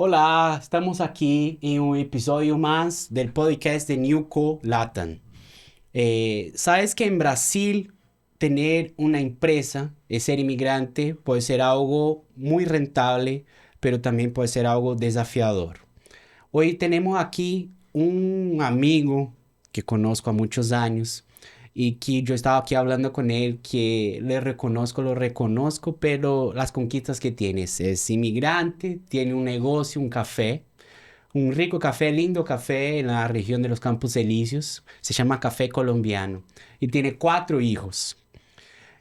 Hola, estamos aquí en un episodio más del podcast de Newco Latam. Sabes que en Brasil tener una empresa, ser inmigrante, puede ser algo muy rentable, pero también puede ser algo desafiador. Hoy tenemos aquí un amigo que conozco a muchos años y que yo estaba aquí hablando con él, que le reconozco, lo reconozco, pero las conquistas que tienes, es inmigrante, tiene un negocio, un café, un rico café, lindo café en la región de los Campos Elíseos, se llama Café Colombiano y tiene 4 hijos.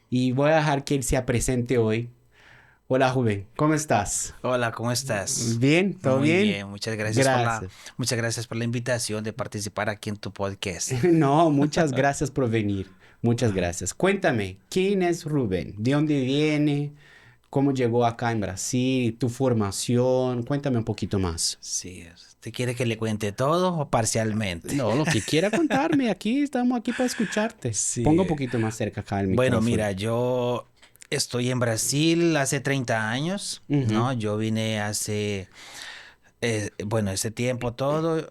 Y voy a dejar que él sea presente hoy. Hola, Rubén, ¿cómo estás? Hola, ¿cómo estás? ¿Bien? ¿Todo Muy bien? bien, Gracias. muchas gracias por la invitación de participar aquí en tu podcast. No, muchas gracias por venir. Muchas gracias. Cuéntame, ¿quién es Rubén? ¿De dónde viene? ¿Cómo llegó acá en Brasil? ¿Tu formación? Cuéntame un poquito más. Sí, ¿te quiere que le cuente todo o parcialmente? No, lo que quiera contarme, aquí estamos aquí para escucharte. Ponga un Sí. poquito más cerca acá el Bueno, micrófono. mira, yo estoy en Brasil hace 30 años, Ujú. ¿no? Yo vine hace, ese tiempo todo.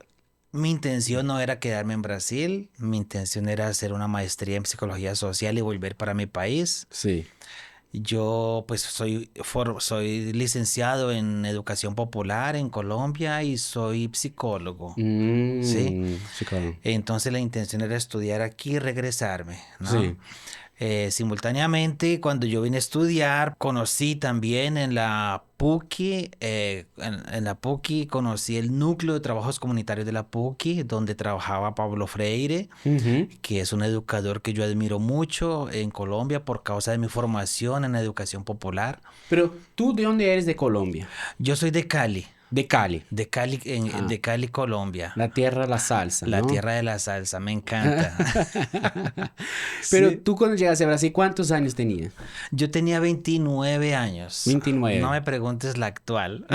Mi intención no era quedarme en Brasil, mi intención era hacer una maestría en psicología social y volver para mi país. Sí. Yo pues soy licenciado en educación popular en Colombia y soy psicólogo, ¿sí? Psicólogo. Entonces la intención era estudiar aquí y regresarme, ¿no? Sí. Simultáneamente, cuando yo vine a estudiar, conocí también en la PUCI, en la PUCI conocí el núcleo de trabajos comunitarios de la PUCI, donde trabajaba Pablo Freire, Ujú. que es un educador que yo admiro mucho en Colombia por causa de mi formación en educación popular. Pero tú, ¿de dónde eres de Colombia? Yo soy de Cali, De Cali. de Ah, Cali, Colombia, la tierra, la salsa, la ¿no? tierra de la salsa, me encanta. Pero Sí. tú cuando llegaste a Brasil, ¿cuántos años tenías? Yo tenía 29 años. No 29. me preguntes la actual.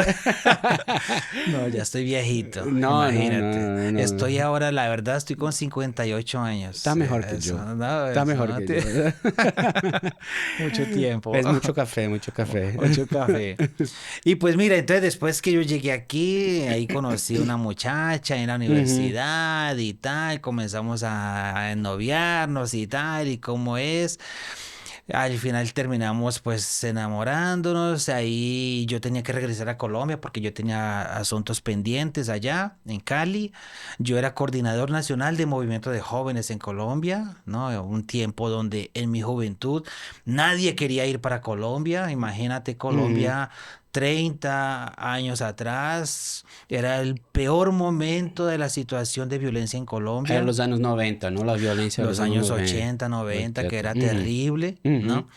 No, ya estoy viejito, No, no, imagínate. no, no, Estoy no. ahora, la verdad, estoy con 58 Está años. mejor que Eso, yo. no, Está eso mejor no que yo. tiene mucho tiempo. Es mucho café, mucho café. Mucho café. Y pues mira, entonces después que yo llegué aquí, ahí conocí una muchacha en la Ujú. universidad y tal, comenzamos a ennoviarnos y tal, y cómo es. Al final terminamos pues enamorándonos, ahí yo tenía que regresar a Colombia porque yo tenía asuntos pendientes allá en Cali. Yo era coordinador nacional de movimiento de jóvenes en Colombia, ¿no? Un tiempo donde en mi juventud nadie quería ir para Colombia. Imagínate Ujú. Colombia 30 años atrás, era el peor momento de la situación de violencia en Eran Colombia. los años 90, ¿no? La violencia de los Los años años 90. 80 90 que 80. era Ujú. terrible, Ujú. ¿no?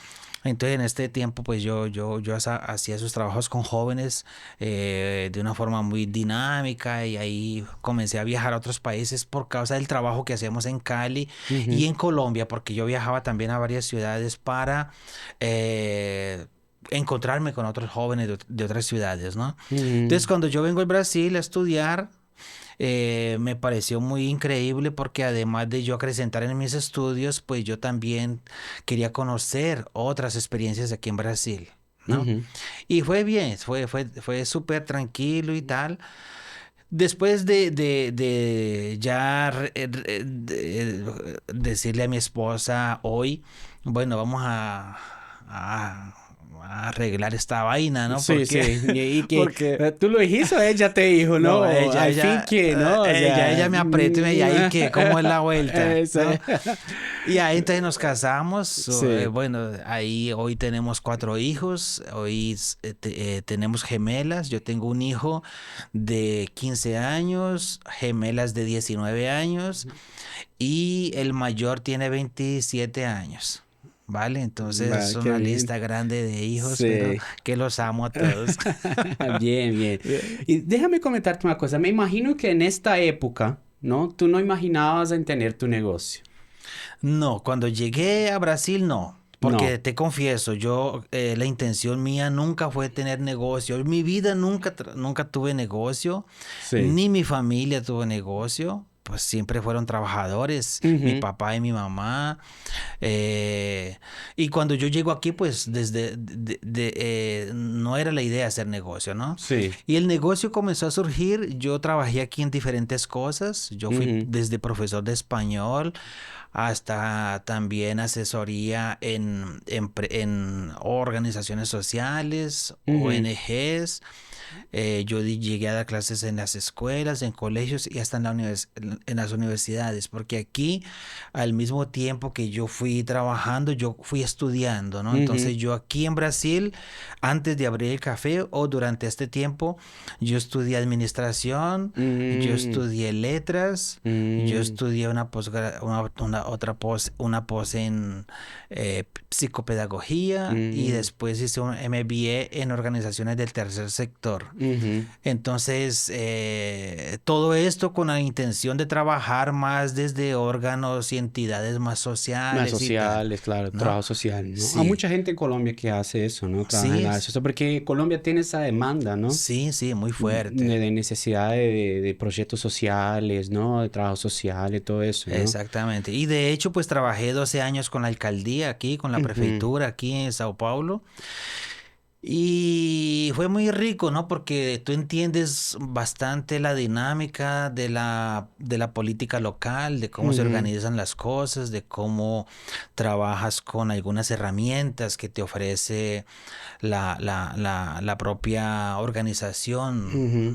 Entonces en este tiempo pues hacía esos trabajos con jóvenes de una forma muy dinámica y ahí comencé a viajar a otros países por causa del trabajo que hacíamos en Cali y Ujú. en Colombia, porque yo viajaba también a varias ciudades para encontrarme con otros jóvenes de otras ciudades, ¿no? Entonces Ujú. cuando yo vengo al Brasil a estudiar, me pareció muy increíble porque además de yo acrecentar en mis estudios, pues yo también quería conocer otras experiencias aquí en Brasil, ¿no? Ujú. Y fue bien, fue súper tranquilo y tal. Después de ya decirle a mi esposa hoy, bueno, vamos a arreglar esta vaina, ¿no? Sí, sí. Porque, Y que porque tú lo dijiste o ella te dijo, no, ¿no? Al fin que, ¿no? O sea, ella me apretó y me dijo, ahí que, ¿cómo es la vuelta? ¿No? ese. Y ahí entonces nos casamos. Sí. Bueno, ahí hoy tenemos 4 hijos. Hoy tenemos gemelas. Yo tengo un hijo de 15 años, gemelas de 19 años y el mayor tiene 27 años. ¿Vale? Entonces Va, es qué una bien. lista grande de hijos, pero Sí. que los amo a todos. Bien, bien. Bien. Y déjame comentarte una cosa. Me imagino que en esta época, ¿no? Tú no imaginabas en tener tu negocio. No, cuando llegué a Brasil no, No. porque te confieso, yo la intención mía nunca fue tener negocio. En mi vida nunca tuve negocio, Sí. ni mi familia tuvo negocio. pues siempre fueron trabajadores, mi Ujú. papá y mi mamá. Y cuando yo llego aquí, pues no era la idea hacer negocio, ¿no? Sí. Y el negocio comenzó a surgir. Yo trabajé aquí en diferentes cosas. Yo fui Ujú. desde profesor de español hasta también asesoría en organizaciones sociales, Ujú. ONGs. Llegué a dar clases en las escuelas, en colegios y hasta en las universidades, porque aquí, al mismo tiempo que yo fui trabajando, yo fui estudiando, ¿no? Ujú. Entonces yo aquí en Brasil, antes de abrir el café o durante este tiempo, yo estudié administración, yo Mm, estudié letras, yo mm, estudié una pos en psicopedagogía y mm, después hice un MBA en organizaciones del tercer sector. ujú. Entonces, todo esto con la intención de trabajar más desde órganos y entidades más Más sociales y tal, sociales, claro, ¿no? trabajo social, ¿no? Hay Sí, mucha gente en Colombia que hace eso, ¿no? Trabaja en sí, la eso, porque Colombia tiene esa demanda, ¿no? sí, sí, muy fuerte. De necesidad de proyectos sociales, ¿no? De trabajo social y todo eso, ¿no? Exactamente. Y de hecho, pues trabajé 12 años con la alcaldía aquí, con la Ujú. prefectura aquí en Sao Paulo. Y fue muy rico, ¿no? Porque tú entiendes bastante la dinámica de la política local, de cómo se Ujú. organizan las cosas, de cómo trabajas con algunas herramientas que te ofrece la propia organización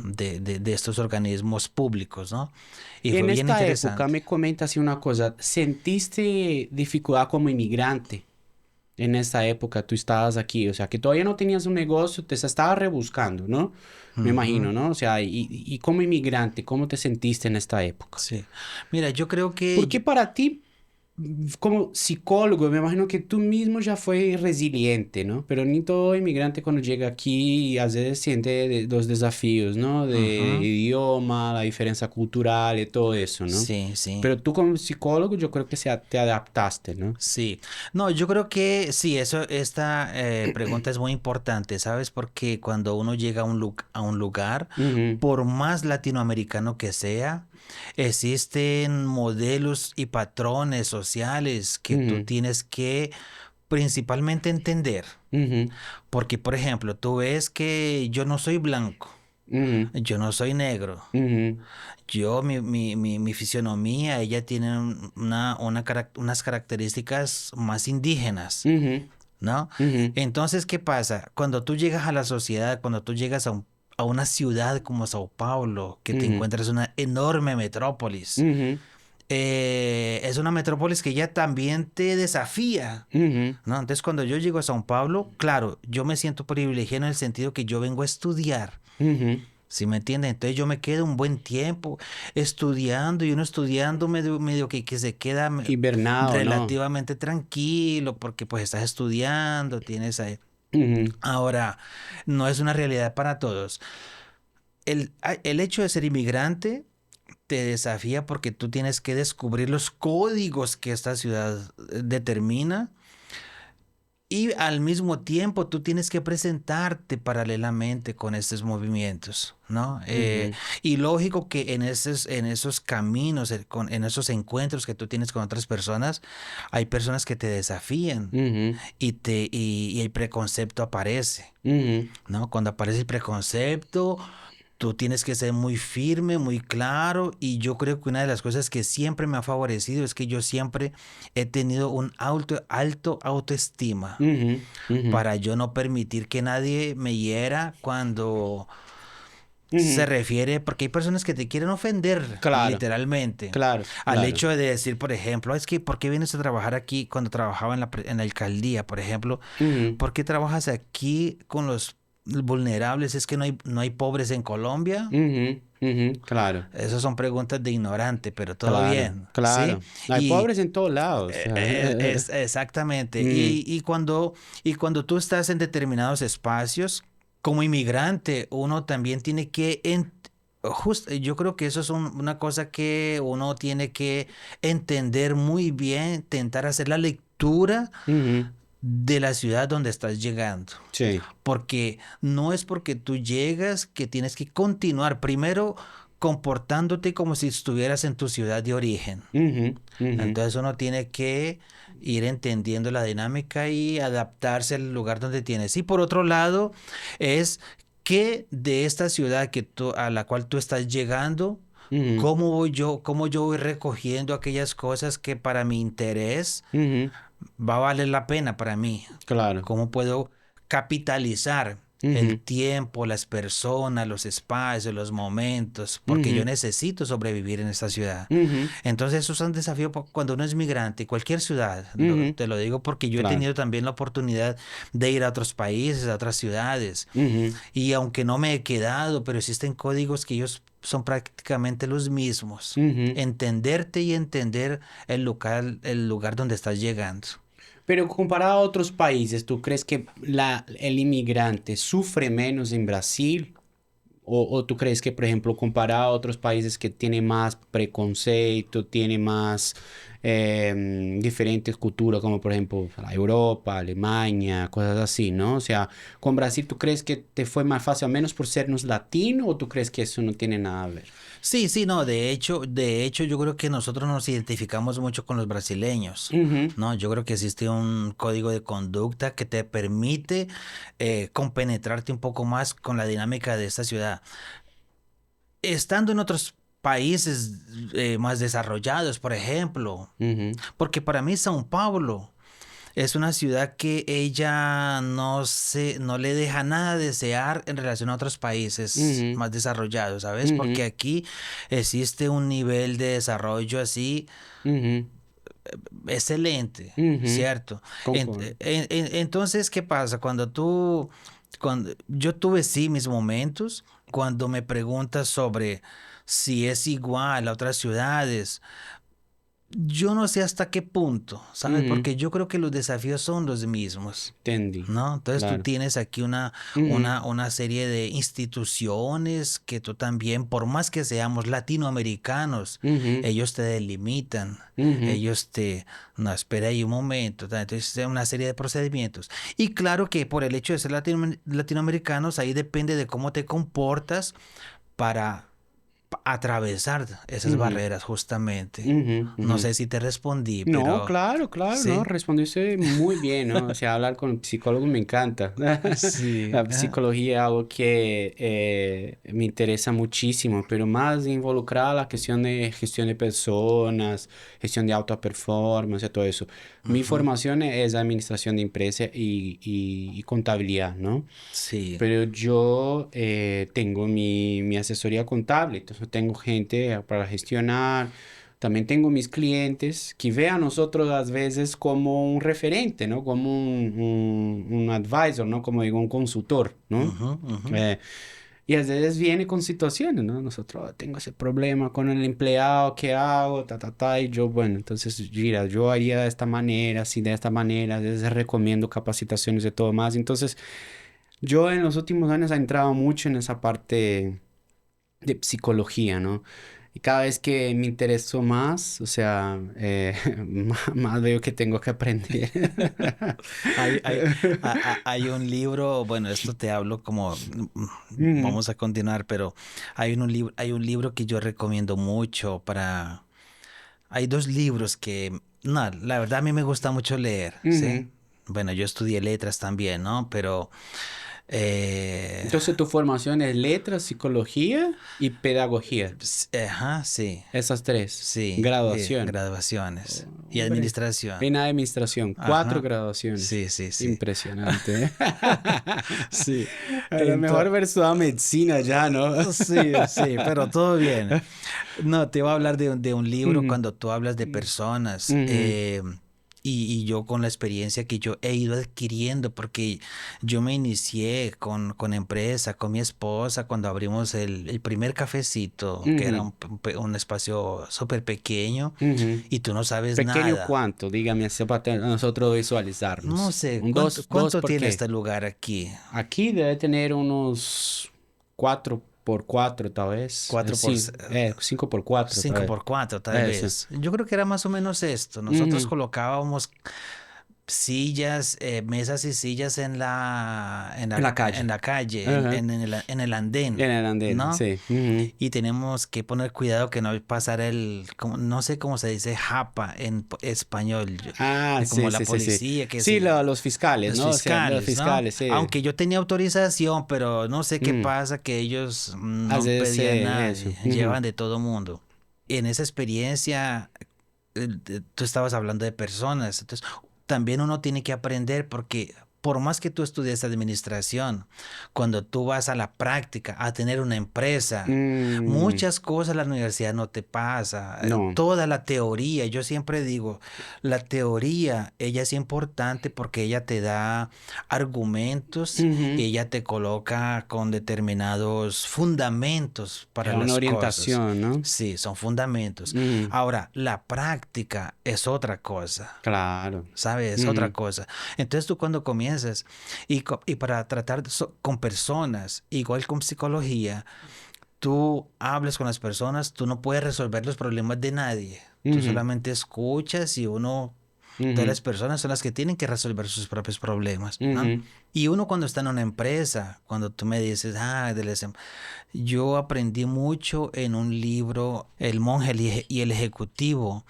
Ujú. de estos organismos públicos, ¿no? Y Y fue en bien esta época, interesante. me comenta así una cosa, ¿sentiste dificultad como inmigrante? En esa época tú estabas aquí, o sea, que todavía no tenías un negocio, te estabas rebuscando, ¿no? Me Ujú. imagino, ¿no? O sea, y como inmigrante, ¿cómo te sentiste en esta época? Sí. Mira, yo creo que Porque para ti, como psicólogo, me imagino que tú mismo ya fue resiliente, ¿no? Pero ni todo inmigrante cuando llega aquí a veces siente los desafíos, ¿no? De ujú, idioma, la diferencia cultural y todo eso, ¿no? sí, sí. Pero tú como psicólogo yo creo que te adaptaste, ¿no? Sí, no, yo creo que sí, esta pregunta es muy importante, ¿sabes? Porque cuando uno llega a a un lugar, Ujú. por más latinoamericano que sea, existen modelos y patrones sociales que tú Ujú. tienes que principalmente entender. Ujú. Porque, por ejemplo, tú ves que yo no soy blanco, Ujú. yo no soy negro. Ujú. Mi fisionomía, ella tiene unas características más indígenas, Ujú. ¿no? Ujú. Entonces, ¿qué pasa? Cuando tú llegas a la sociedad, cuando tú llegas a una ciudad como Sao Paulo, que te Ujú. encuentras una enorme metrópolis, Ujú. es una metrópolis que ya también te desafía, Ujú. ¿no? Entonces, cuando yo llego a Sao Paulo, claro, yo me siento privilegiado en el sentido que yo vengo a estudiar. Ujú. ¿Sí me entienden? Entonces yo me quedo un buen tiempo estudiando y uno estudiando medio que se queda Hibernado, ¿no? relativamente tranquilo porque pues estás estudiando, tienes ahí. Ujú. Ahora, no es una realidad para todos. El hecho de ser inmigrante te desafía porque tú tienes que descubrir los códigos que esta ciudad determina. Y al mismo tiempo tú tienes que presentarte paralelamente con estos movimientos, ¿no? Ujú. Y lógico que en esos caminos, en esos encuentros que tú tienes con otras personas, hay personas que te desafían Ujú. y el preconcepto aparece, Ujú. ¿no? Cuando aparece el preconcepto, tú tienes que ser muy firme, muy claro, y yo creo que una de las cosas que siempre me ha favorecido es que yo siempre he tenido un alto autoestima Ujú. Ujú. para yo no permitir que nadie me hiera cuando se Ujú. refiere, porque hay personas que te quieren ofender, Claro, literalmente, claro, al claro. hecho de decir, por ejemplo, es que, ¿por qué vienes a trabajar aquí cuando trabajaba en la alcaldía, por ejemplo? Ujú. ¿Por qué trabajas aquí con los vulnerables? ¿Es que no hay pobres en Colombia? Ujú. Ujú. Claro, Esas son preguntas de ignorante, pero todo claro, bien, ¿sí? claro. Hay Y pobres en todos lados. es exactamente. Ujú. Y cuando tú estás en determinados espacios, como inmigrante, uno también tiene que... yo creo que eso es una cosa que uno tiene que entender muy bien, intentar hacer la lectura Ujú. de la ciudad donde estás llegando. Sí. Porque no es porque tú llegas que tienes que continuar. Primero, comportándote como si estuvieras en tu ciudad de origen. Entonces uno tiene que ir entendiendo la dinámica y adaptarse al lugar donde tienes. Y por otro lado, es que de esta ciudad a la cual tú estás llegando, cómo yo voy recogiendo aquellas cosas que para mi interés va a valer la pena para mí. Claro. ¿Cómo puedo capitalizar el tiempo, las personas, los espacios, los momentos? Porque yo necesito sobrevivir en esta ciudad. Entonces eso es un desafío cuando uno es migrante, cualquier ciudad. Te lo digo porque yo he tenido también la oportunidad de ir a otros países, a otras ciudades. Y aunque no me he quedado, pero existen códigos que ellos son prácticamente los mismos. Entenderte y entender el lugar donde estás llegando. Pero comparado a otros países, ¿tú crees que el inmigrante sufre menos en Brasil? ¿O tú crees que, por ejemplo, comparado a otros países que tienen más preconceito, tiene más diferentes culturas, como por ejemplo la Europa, Alemania, cosas así, ¿no? O sea, con Brasil, ¿tú crees que te fue más fácil, al menos por sernos latino, o tú crees que eso no tiene nada a ver? Sí, sí, no, de hecho, yo creo que nosotros nos identificamos mucho con los brasileños, ¿no? Yo creo que existe un código de conducta que te permite compenetrarte un poco más con la dinámica de esta ciudad. Estando en otros países más desarrollados, por ejemplo, porque para mí São Paulo es una ciudad que ella no le deja nada a desear en relación a otros países más desarrollados, ¿sabes? Porque aquí existe un nivel de desarrollo así excelente, ¿cierto? Entonces, ¿qué pasa? Cuando yo tuve sí mis momentos, cuando me preguntas sobre si es igual a otras ciudades, yo no sé hasta qué punto, ¿sabes? Porque yo creo que los desafíos son los mismos, Entendí. ¿no? Entonces Claro. tú tienes aquí una serie de instituciones que tú también, por más que seamos latinoamericanos, ellos te delimitan, no, espera ahí un momento, entonces hay una serie de procedimientos. Y claro que por el hecho de ser latinoamericanos, ahí depende de cómo te comportas para atravesar esas barreras justamente. No sé si te respondí, No, pero claro, sí. no, respondiste muy bien, ¿no? O sea, hablar con psicólogos me encanta. Sí. La psicología es algo que me interesa muchísimo, pero más involucrar la cuestión de gestión de personas, gestión de alta performance y todo eso. Mi formación es administración de empresas y contabilidad, ¿no? Sí. Pero yo tengo mi asesoría contable, entonces tengo gente para gestionar. También tengo mis clientes que ven a nosotros a veces como un referente, ¿no? Como un advisor, ¿no? Como digo, un consultor, ¿no? Y a veces viene con situaciones, ¿no? Nosotros, tengo ese problema con el empleado, ¿qué hago? Y yo, bueno, entonces, mira, yo haría de esta manera, así de esta manera, a veces recomiendo capacitaciones de todo más. Entonces, yo en los últimos años he entrado mucho en esa parte de psicología, ¿no? Y cada vez que me intereso más, o sea, más veo que tengo que aprender. Hay un libro, bueno, esto te hablo como, vamos a continuar, pero hay un libro que yo recomiendo mucho hay dos libros que, no, la verdad a mí me gusta mucho leer, ¿sí? Bueno, yo estudié letras también, ¿no? Pero Entonces, tu formación es letras, psicología y pedagogía. ajá, sí, Esas tres. sí, Graduación. graduaciones y Hombre. administración. En administración, 4 Ajá, graduaciones. sí, sí, sí. Impresionante, ¿eh? Sí, A lo mejor ver a medicina ya, ¿no? sí, sí, pero todo bien. No, te voy a hablar de un libro Ujú, cuando tú hablas de personas. ujú, Y yo con la experiencia que yo he ido adquiriendo, porque yo me inicié con empresa, con mi esposa, cuando abrimos el primer cafecito, que era ujú, un espacio súper pequeño, ujú. y tú no sabes ¿Pequeño nada. cuánto? Dígame así para nosotros No visualizarnos. sé, Un dos, ¿cuánto ¿por tiene qué? este lugar aquí? Aquí debe tener unos 4 por 4 tal vez. Cuatro por... Sí, 5 por 4 tal5 vez. por 4 tal Eso. vez. Yo creo que era más o menos esto. Nosotros Ujú, colocábamos sillas, mesas y sillas En la calle. en la calle, Ajá. en el andén, En el andén, ¿no? sí. Ujú. Y tenemos que poner cuidado que no pasar no sé cómo se dice japa en español, Ah, como sí, la sí, sí, sí. policía, que Sí, sí, los fiscales, los ¿no? O sea, los fiscales, ¿no? fiscales, sí. Aunque yo tenía autorización, pero no sé qué Mm. pasa, que ellos no Haces pedían nada, eso. Ujú. llevan de todo mundo. En esa experiencia tú estabas hablando de personas, entonces también uno tiene que aprender porque por más que tú estudies administración, cuando tú vas a la práctica, a tener una empresa, Mm, muchas cosas la universidad no te pasa, no. toda la teoría, yo siempre digo, la teoría, ella es importante porque ella te da argumentos y Ujú. ella te coloca con determinados fundamentos para Una las cosas. orientación, ¿no? Sí, son fundamentos. Ujú. Ahora, la práctica es otra cosa, Claro. ¿sabes? Es otra Ujú. cosa. Entonces tú cuando comienzas y para tratar con personas, igual con psicología, tú hablas con las personas, tú no puedes resolver los problemas de nadie. Tú Ujú. solamente escuchas y todas Ujú. las personas son las que tienen que resolver sus propios problemas, ¿no? Ujú. Y uno cuando está en una empresa, cuando tú me dices, yo aprendí mucho en un libro, El monje y el ejecutivo,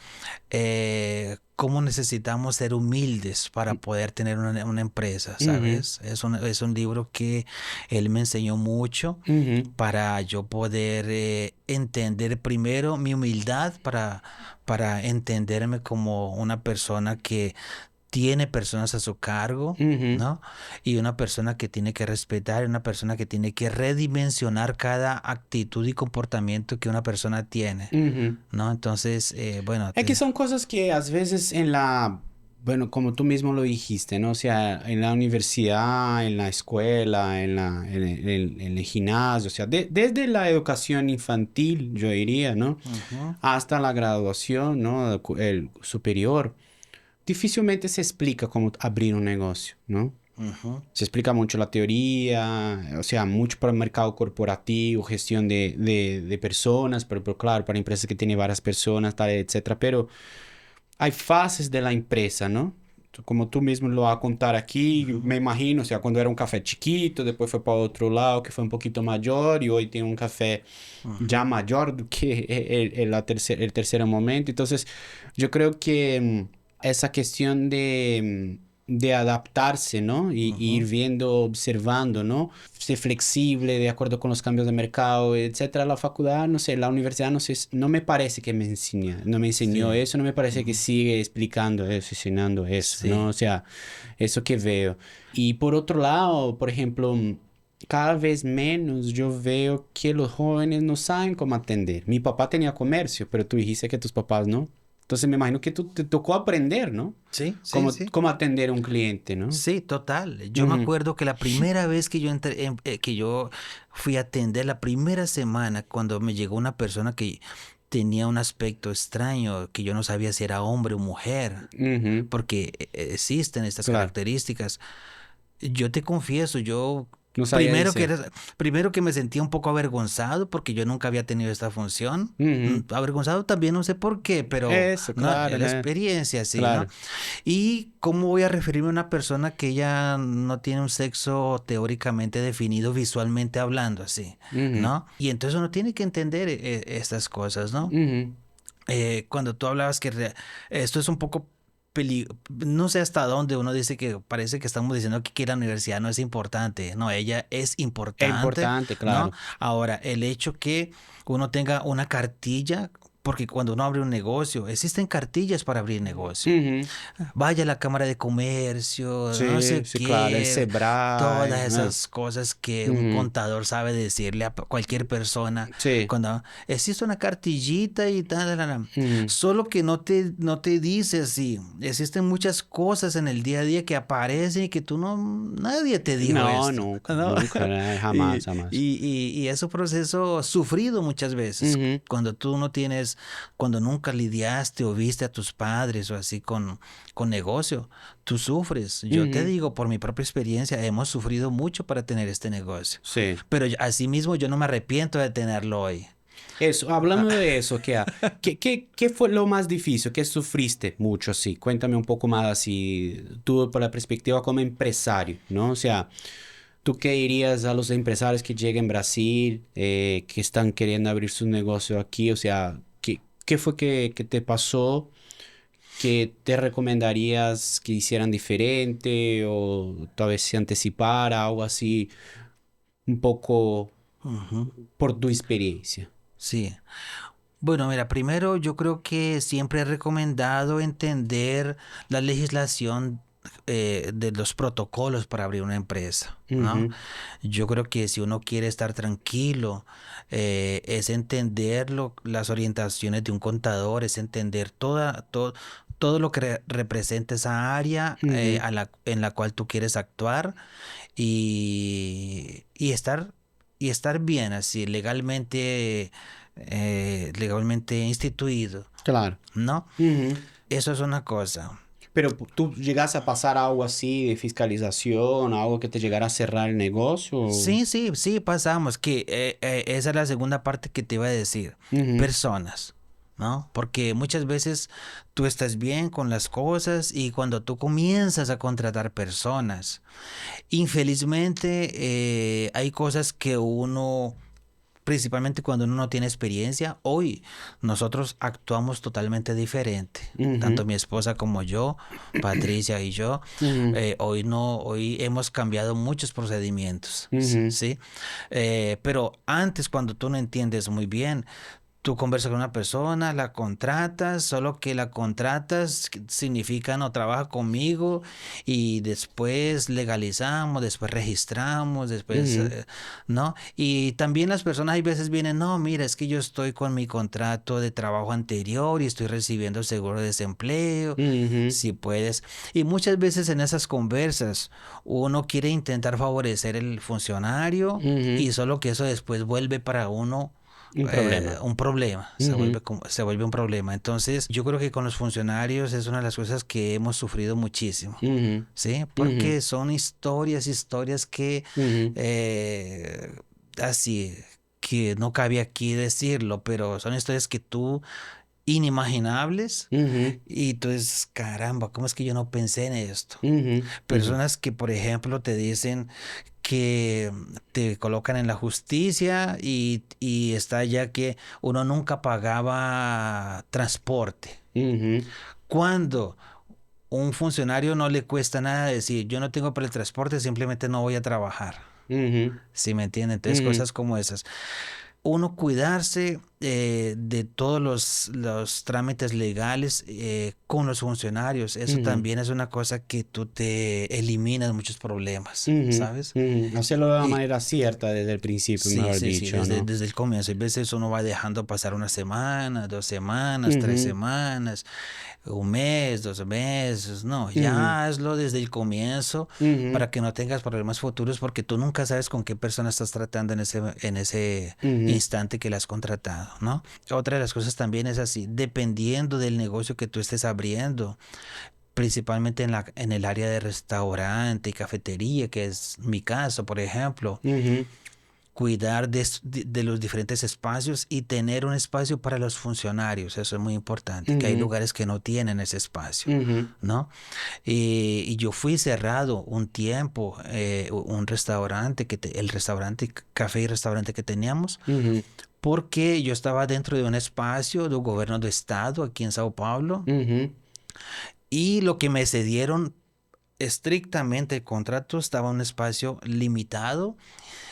cómo necesitamos ser humildes para poder tener una empresa, Ujú. ¿sabes? Es un libro que él me enseñó mucho Ujú. para yo poder entender primero mi humildad, para entenderme como una persona que tiene personas a su cargo, Ujú. ¿no? Y una persona que tiene que respetar, una persona que tiene que redimensionar cada actitud y comportamiento que una persona tiene, Ujú. ¿no? Entonces, bueno, Es que son cosas que a veces bueno, como tú mismo lo dijiste, ¿no? O sea, en la universidad, en la escuela, en el gimnasio, o sea, desde la educación infantil, yo diría, ¿no? ujú, Hasta la graduación, ¿no? El superior, difícilmente se explica cómo abrir un negocio, ¿no? ujú, Se explica mucho la teoría, o sea, mucho para el mercado corporativo, gestión de personas, pero claro, para empresas que tienen varias personas, tal, etcétera. Pero hay fases de la empresa, ¿no? Como tú mismo lo vas a contar aquí, ujú, me imagino, o sea, cuando era un café chiquito, después fue para otro lado que fue un poquito mayor y hoy tiene un café ya ujú, mayor do que el tercer momento. Entonces, yo creo que esa cuestión de adaptarse, ¿no? Y ir ujú. viendo, observando, ¿no? Ser flexible de acuerdo con los cambios de mercado, etcétera. La facultad, no sé, la universidad, no sé, no me parece que no me enseñó Sí, eso, no me parece que ujú, sigue explicando eso, enseñando eso, ¿no? sí, O sea, eso que veo. Y por otro lado, por ejemplo, cada vez menos yo veo que los jóvenes no saben cómo atender. Mi papá tenía comercio, pero tú dijiste que tus papás no. Entonces me imagino que tú te tocó aprender, ¿no? sí, sí, sí. Cómo atender a un cliente, ¿no? Sí, total. Yo me Ujú. acuerdo que la primera vez que yo entré, que yo fui a atender, la primera semana, cuando me llegó una persona que tenía un aspecto extraño, que yo no sabía si era hombre o mujer, Ujú. porque existen estas Claro, características. Yo te confieso, yo no sabía primero decir. primero que me sentía un poco avergonzado porque yo nunca había tenido esta función. Ujú. Avergonzado también, no sé por qué, pero Eso, no, claro, es la experiencia, sí, ¿no? claro. Y cómo voy a referirme a una persona que ya no tiene un sexo teóricamente definido visualmente hablando, así, Ujú. ¿no? Y entonces uno tiene que entender estas cosas, ¿no? Ujú. Cuando tú hablabas esto es un poco no sé hasta dónde uno dice que parece que estamos diciendo que la universidad no es importante. No, ella es Es importante, importante, ¿no? claro. Ahora, el hecho que uno tenga una cartilla, porque cuando uno abre un negocio, existen cartillas para abrir negocio. Ujú. Vaya a la Cámara de Comercio, no Sí, sé sí, claro. El qué, todas Sebrae. esas cosas que un Ujú. contador sabe decirle a cualquier persona Sí. cuando existe una cartillita y tal, tal, tal. Ujú. Solo que no te dice así. Existen muchas cosas en el día a día que aparecen y que nadie te dijo No, esto, nunca, ¿no? nunca, Y, jamás, jamás. y es un proceso sufrido muchas veces. Ujú. Cuando tú no tienes, cuando nunca lidiaste o viste a tus padres o así con negocio, tú sufres. Yo te Ujú. digo, por mi propia experiencia, hemos sufrido mucho para tener este negocio. Sí. Pero asimismo yo no me arrepiento de tenerlo hoy. Eso, hablando de eso, ¿qué fue lo más difícil? ¿Qué sufriste mucho? Sí, cuéntame un poco más así, tú por la perspectiva como empresario, ¿no? O sea, ¿tú qué dirías a los empresarios que llegan a Brasil, que están queriendo abrir su negocio aquí? O sea, ¿qué fue que te pasó? ¿Que te recomendarías que hicieran diferente o tal vez se anticipara, algo así, un poco Ujú. por tu experiencia? Sí. Bueno, mira, primero yo creo que siempre he recomendado entender la legislación de los protocolos para abrir una empresa, ¿no? Ujú, Yo creo que si uno quiere estar tranquilo, es entender las orientaciones de un contador, es entender todo lo que representa esa área ujú. en la cual tú quieres actuar y y estar bien así, legalmente instituido, Claro. ¿no? Ujú. Eso es una cosa. Pero tú llegas a pasar algo así de fiscalización, algo que te llegara a cerrar el negocio. Sí, sí, sí, pasamos, que esa es la segunda parte que te iba a decir. Ujú, Personas, ¿no? Porque muchas veces tú estás bien con las cosas y cuando tú comienzas a contratar personas, infelizmente hay cosas que uno principalmente cuando uno no tiene experiencia. Hoy nosotros actuamos totalmente diferente. ujú, Tanto mi esposa como yo, Patricia y yo, ujú, hoy no, hoy hemos cambiado muchos procedimientos, ujú, ¿sí? Pero antes, cuando tú no entiendes muy bien, tú conversas con una persona, la contratas, solo que la contratas significa no trabaja conmigo y después legalizamos, después registramos, después, ujú, ¿no? Y también las personas hay veces vienen, no, mira, es que yo estoy con mi contrato de trabajo anterior y estoy recibiendo seguro de desempleo, ujú, si puedes. Y muchas veces en esas conversas uno quiere intentar favorecer el funcionario ujú. y solo que eso después vuelve para uno Un problema. un problema, Ujú, se vuelve un problema. Entonces, yo creo que con los funcionarios es una de las cosas que hemos sufrido muchísimo, ujú, ¿sí? ujú, Porque son historias que ujú, eh, así, que no cabe aquí decirlo, pero son historias que tú inimaginables ujú, y tú dices, caramba, ¿cómo es que yo no pensé en esto? ujú, ujú, Personas que, por ejemplo, te dicen que te colocan en la justicia y está ya que uno nunca pagaba transporte. ujú, Cuando un funcionario no le cuesta nada decir, yo no tengo para el transporte, simplemente no voy a trabajar. ujú, ¿Sí me entienden? Entonces, ujú, cosas como esas. Uno cuidarse de todos los trámites legales con los funcionarios. Eso ujú, también es una cosa que tú te eliminas muchos problemas, ujú, ¿sabes? ujú. Hacerlo de la Y manera cierta desde el principio, sí, mejor sí, sí, dicho, ¿no? desde el comienzo. A veces uno va dejando pasar una semana, 2 semanas, tres Ujú, semanas, un mes, 2 meses. No, ujú, ya hazlo desde el comienzo ujú, para que no tengas problemas futuros porque tú nunca sabes con qué persona estás tratando en ese ujú, instante que la has contratado, ¿no? Otra de las cosas también es así, dependiendo del negocio que tú estés abriendo, principalmente en el área de restaurante y cafetería, que es mi caso, por ejemplo, ujú, cuidar de los diferentes espacios y tener un espacio para los funcionarios. Eso es muy importante, que hay ujú, lugares que no tienen ese espacio, ujú, ¿no? Y yo fui cerrado un tiempo, un restaurante, el restaurante, café y restaurante que teníamos, ujú, porque yo estaba dentro de un espacio del gobierno de estado aquí en Sao Paulo ujú, y lo que me cedieron estrictamente el contrato estaba en un espacio limitado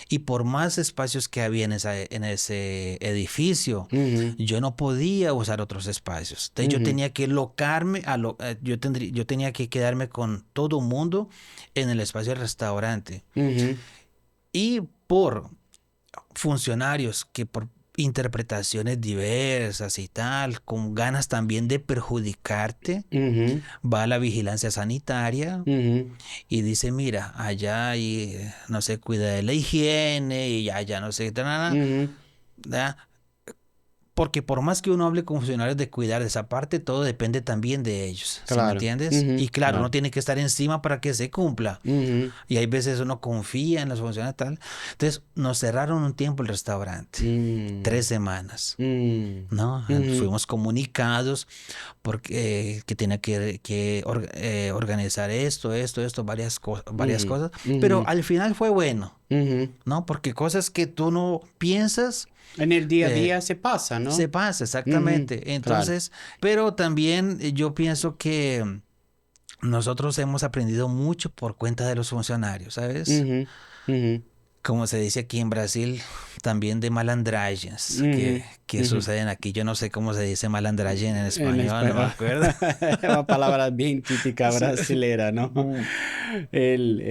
y por más espacios que había en ese edificio, ujú, yo no podía usar otros espacios. Entonces yo ujú, tenía que locarme, yo tenía que quedarme con todo mundo en el espacio del restaurante. ujú, Y por funcionarios que por interpretaciones diversas y tal, con ganas también de perjudicarte, ujú, va a la vigilancia sanitaria ujú, y dice, mira, allá y no se cuida de la higiene y allá no se... ujú, ¿verdad? Porque por más que uno hable con funcionarios de cuidar de esa parte, todo depende también de ellos, ¿sí me Claro. entiendes? Ujú, Y claro, claro. uno tiene que estar encima para que se cumpla. Ujú. Y hay veces uno confía en los funcionarios tal. Entonces, nos cerraron un tiempo el restaurante, Mm, 3 semanas. mm, ¿No? ujú, Fuimos comunicados porque que tenía que organizar esto, varias ujú, cosas, pero ujú, al final fue bueno, ujú. ¿no? Porque cosas que tú no piensas, En el día a eh, día se pasa, se ¿no? pasa Ujú, exactamente. claro. Entonces, pero también yo pienso que nosotros hemos aprendido mucho por cuenta de los funcionarios, ¿sabes? Ujú, ujú, Como se dice aquí en Brasil, también de malandragens ujú, que ujú. suceden aquí. Yo no sé cómo se dice malandragen en En español, no me español. acuerdo. Una palabra bien típica Sí. brasilera, ¿no? Mm. El,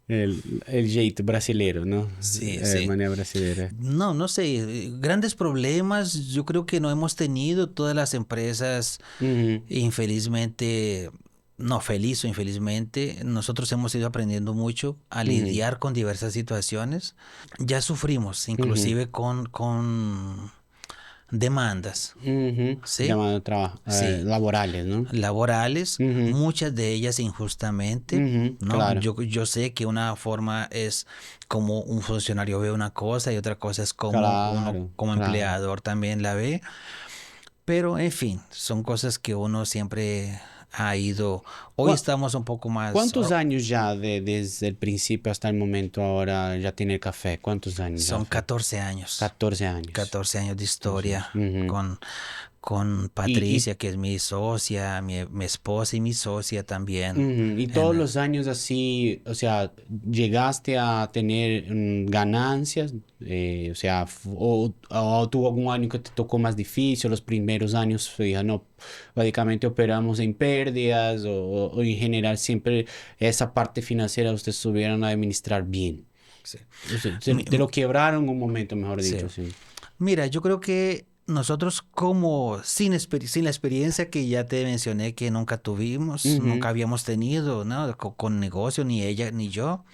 el, el jeito brasilero, ¿no? Sí, sí. Manera brasilera. No, no sé, grandes problemas yo creo que no hemos tenido todas las empresas, Ujú, infelizmente, no feliz o infelizmente, nosotros hemos ido aprendiendo mucho a ujú, lidiar con diversas situaciones. Ya sufrimos, ujú, inclusive con demandas, ujú. ¿sí? Llamado trabajo, Sí, laborales, ¿no? laborales, Ujú, muchas de ellas injustamente, ujú, ¿no? claro, Yo sé que una forma es como un funcionario ve una cosa y otra cosa es como uno claro, como claro. empleador también la ve, pero en fin, son cosas que uno siempre ha ido. Hoy ¿Cuá- estamos un poco más, ¿Cuántos años ya desde el principio hasta el momento ahora ya tiene el café? ¿Cuántos años ya son fue? 14 años, 14 años. 14 años de 14 años. historia Ujú. con Y, Patricia, que es mi socia, mi esposa y mi socia también. ujú, y todos En, los años así, o sea, llegaste a tener ganancias, o sea, o tuvo algún año que te tocó más difícil, los primeros años, ya no, básicamente operamos en pérdidas, o en general siempre esa parte financiera ustedes supieron administrar bien. sí. O sea, Mi- te lo quebraron un momento, mejor Sí. dicho, sí. Mira, yo creo que nosotros como sin la experiencia que ya te mencioné que nunca tuvimos, Ujú, nunca habíamos tenido, ¿no? Con negocio, ni ella ni yo.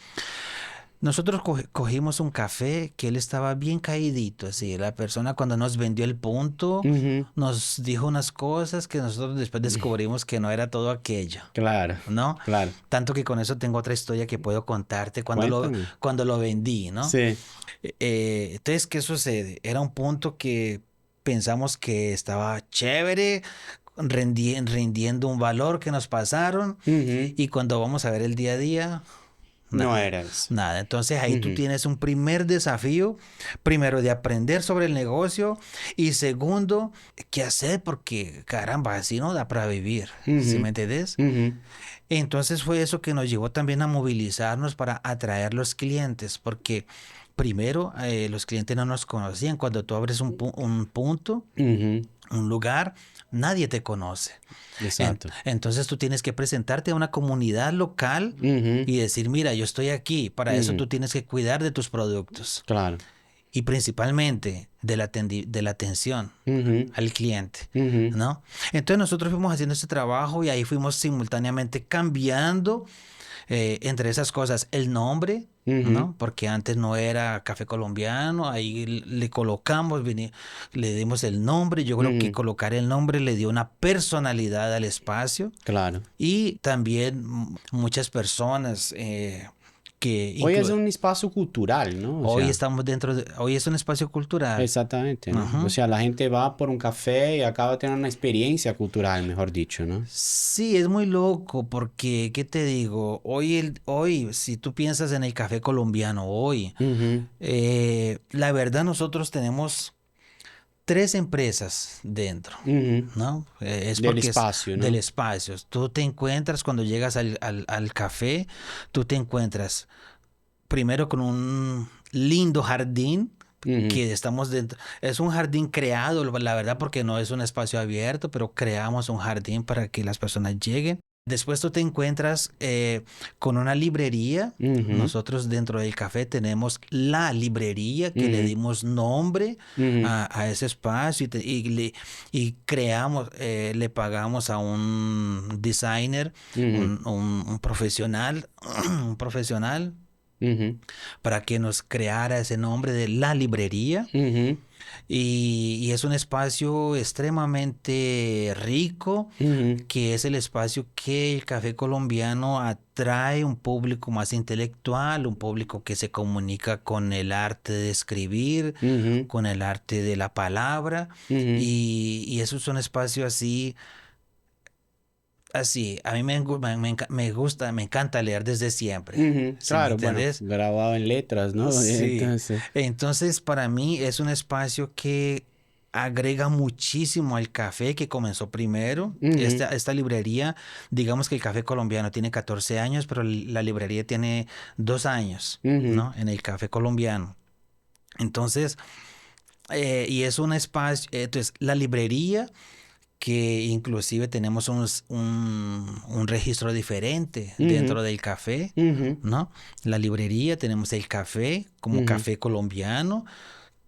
Nosotros cogimos un café que él estaba bien caídito, así. La persona cuando nos vendió el punto ujú. nos dijo unas cosas que nosotros después descubrimos que no era todo aquello, Claro, ¿no? claro. Tanto que con eso tengo otra historia que puedo contarte Cuéntame. cuando lo vendí, ¿no? Sí. Entonces, ¿qué sucede? Era un punto que pensamos que estaba chévere, rindiendo un valor que nos pasaron Ujú. y cuando vamos a ver el día a día, No nada, era eso. nada. Entonces ahí tú Ujú, tienes un primer desafío, primero de aprender sobre el negocio y segundo, qué hacer porque caramba, así no da para vivir, ¿sí me ujú, entiendes? ujú, Entonces fue eso que nos llevó también a movilizarnos para atraer los clientes, porque primero los clientes no nos conocían. Cuando tú abres un punto, ujú. un lugar, nadie te conoce. Exacto. Entonces tú tienes que presentarte a una comunidad local Ujú, y decir, mira, yo estoy aquí. Para eso ujú. tú tienes que cuidar de tus productos Claro. y principalmente de la atención Ujú, al cliente, ujú, ¿no? Entonces nosotros fuimos haciendo este trabajo y ahí fuimos simultáneamente cambiando entre esas cosas el nombre, ujú, ¿no? Porque antes no era Café Colombiano, ahí le colocamos, le dimos el nombre, yo creo que ujú. colocar el nombre le dio una personalidad al espacio Claro. y también muchas personas que Hoy es un espacio cultural, ¿no? O hoy sea, estamos hoy es un espacio cultural. exactamente, ¿no? O Ajá. sea, la gente va por un café y acaba teniendo una experiencia cultural, mejor dicho, ¿no? Sí, es muy loco porque, ¿qué te digo? Hoy, si tú piensas en el café colombiano, hoy, Ujú, la verdad nosotros tenemos 3 empresas dentro, ujú. ¿no? Es Del porque es espacio, del ¿no? espacio. Tú te encuentras cuando llegas al café, tú te encuentras primero con un lindo jardín Ujú, que estamos dentro. Es un jardín creado, la verdad, porque no es un espacio abierto, pero creamos un jardín para que las personas lleguen. Después tú te encuentras con una librería. ujú, Nosotros dentro del café tenemos la librería que le ujú, dimos nombre ujú, a ese espacio y creamos, le pagamos a un designer, ujú, un profesional, un profesional ujú, para que nos creara ese nombre de la librería. ujú. Y es un espacio extremadamente rico, Ujú, que es el espacio que el café colombiano atrae un público más intelectual, un público que se comunica con el arte de escribir, ujú, con el arte de la palabra, ujú, y eso es un espacio así, así, a mí me gusta, me encanta leer desde siempre, ujú. ¿sí me Claro, bueno, entendés? grabado en letras, ¿no? Sí, Entonces, entonces para mí es un espacio que agrega muchísimo al café que comenzó primero. ujú, Esta librería, digamos que el café colombiano tiene 14 años, pero la librería tiene 2 años, ujú, ¿no? En el café colombiano. Entonces, y es un espacio, entonces la librería que inclusive tenemos un registro diferente ujú, dentro del café, ujú, ¿no? La librería tenemos el café como ujú, café colombiano,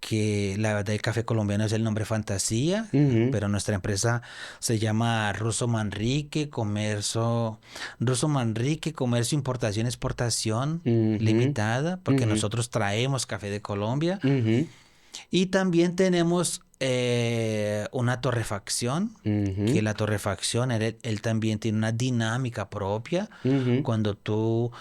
que la verdad el café colombiano es el nombre fantasía, ujú, pero nuestra empresa se llama Russo Manrique, Comercio, Importación, Exportación ujú, Limitada, porque ujú, nosotros traemos café de Colombia ujú, y también tenemos una torrefacción, que ujú, la torrefacción, él también tiene una dinámica propia. ujú, Cuando tú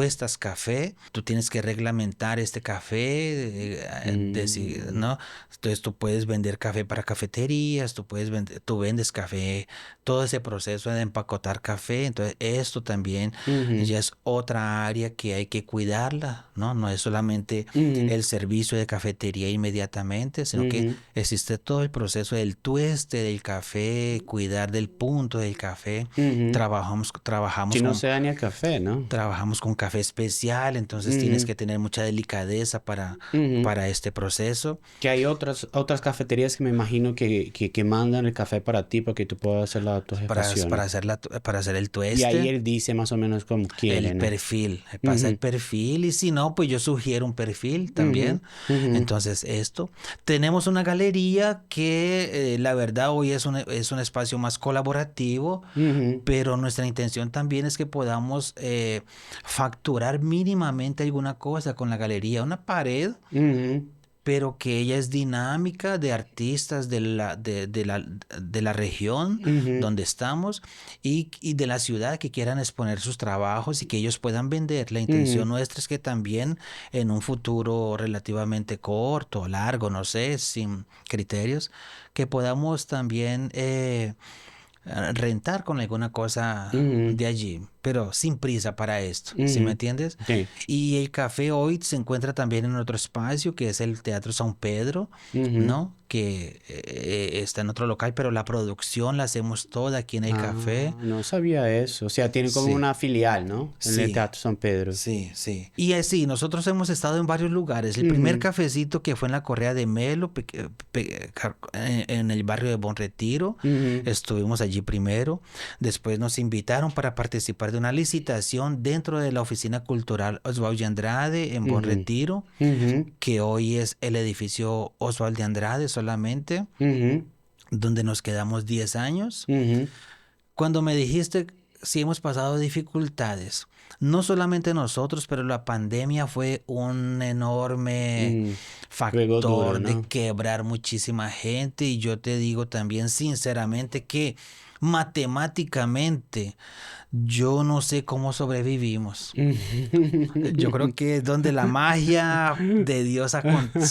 estás café, tú tienes que reglamentar este café, mm, ¿no? Entonces tú puedes vender café para cafeterías, tú vendes café, todo ese proceso de empacotar café. Entonces esto también ujú, ya es otra área que hay que cuidarla, ¿no? No es solamente ujú, el servicio de cafetería inmediatamente, sino que ujú, existe todo el proceso del tueste del café, cuidar del punto del café. ujú. Trabajamos, Si trabajamos no con, se daña el café, ¿no? trabajamos con café especial, entonces tienes Ujú, que tener mucha delicadeza ujú. para este proceso, Que hay otras cafeterías que me imagino que mandan el café para ti para que tú puedas hacer la para autogestación. hacer para hacer el Y ahí tueste. él dice más o menos como quiere, El ¿no? perfil, pasa el Ujú, perfil y si no, pues yo sugiero un perfil ujú, también. ujú, Entonces, esto. Tenemos una galería que la verdad hoy es un espacio más colaborativo, ujú, pero nuestra intención también es que podamos facturar mínimamente alguna cosa con la galería, una pared, ujú, pero que ella es dinámica de artistas de la región ujú, donde estamos y de la ciudad que quieran exponer sus trabajos y que ellos puedan vender. La intención ujú, nuestra es que también en un futuro relativamente corto o largo, no sé, sin criterios, que podamos también rentar con alguna cosa ujú, de allí, pero sin prisa para esto, ¿sí me ujú. entiendes? Sí. Y el café hoy se encuentra también en otro espacio que es el Teatro San Pedro, Ujú. ¿no? Que está en otro local, pero la producción la hacemos toda aquí en el café. Ah, no sabía eso. O sea, tiene como Sí, una filial, ¿no? En el sí. Teatro San Pedro. Sí, sí. Y así, nosotros hemos estado en varios lugares. El primer Ujú, cafecito que fue en la Correa de Melo, en el barrio de Buen Retiro, ujú, estuvimos allí primero. Después nos invitaron para participar de una licitación dentro de la Oficina Cultural Oswald de Andrade en Buen ujú, Retiro, ujú, que hoy es el edificio Oswald de Andrade solamente, ujú, donde nos quedamos 10 años. ujú. Cuando me dijiste si hemos pasado dificultades, no solamente nosotros, pero la pandemia fue un enorme Mm, Juego duro, factor de ¿no? quebrar muchísima gente y yo te digo también sinceramente que matemáticamente yo no sé cómo sobrevivimos. Yo creo que es donde la magia de Dios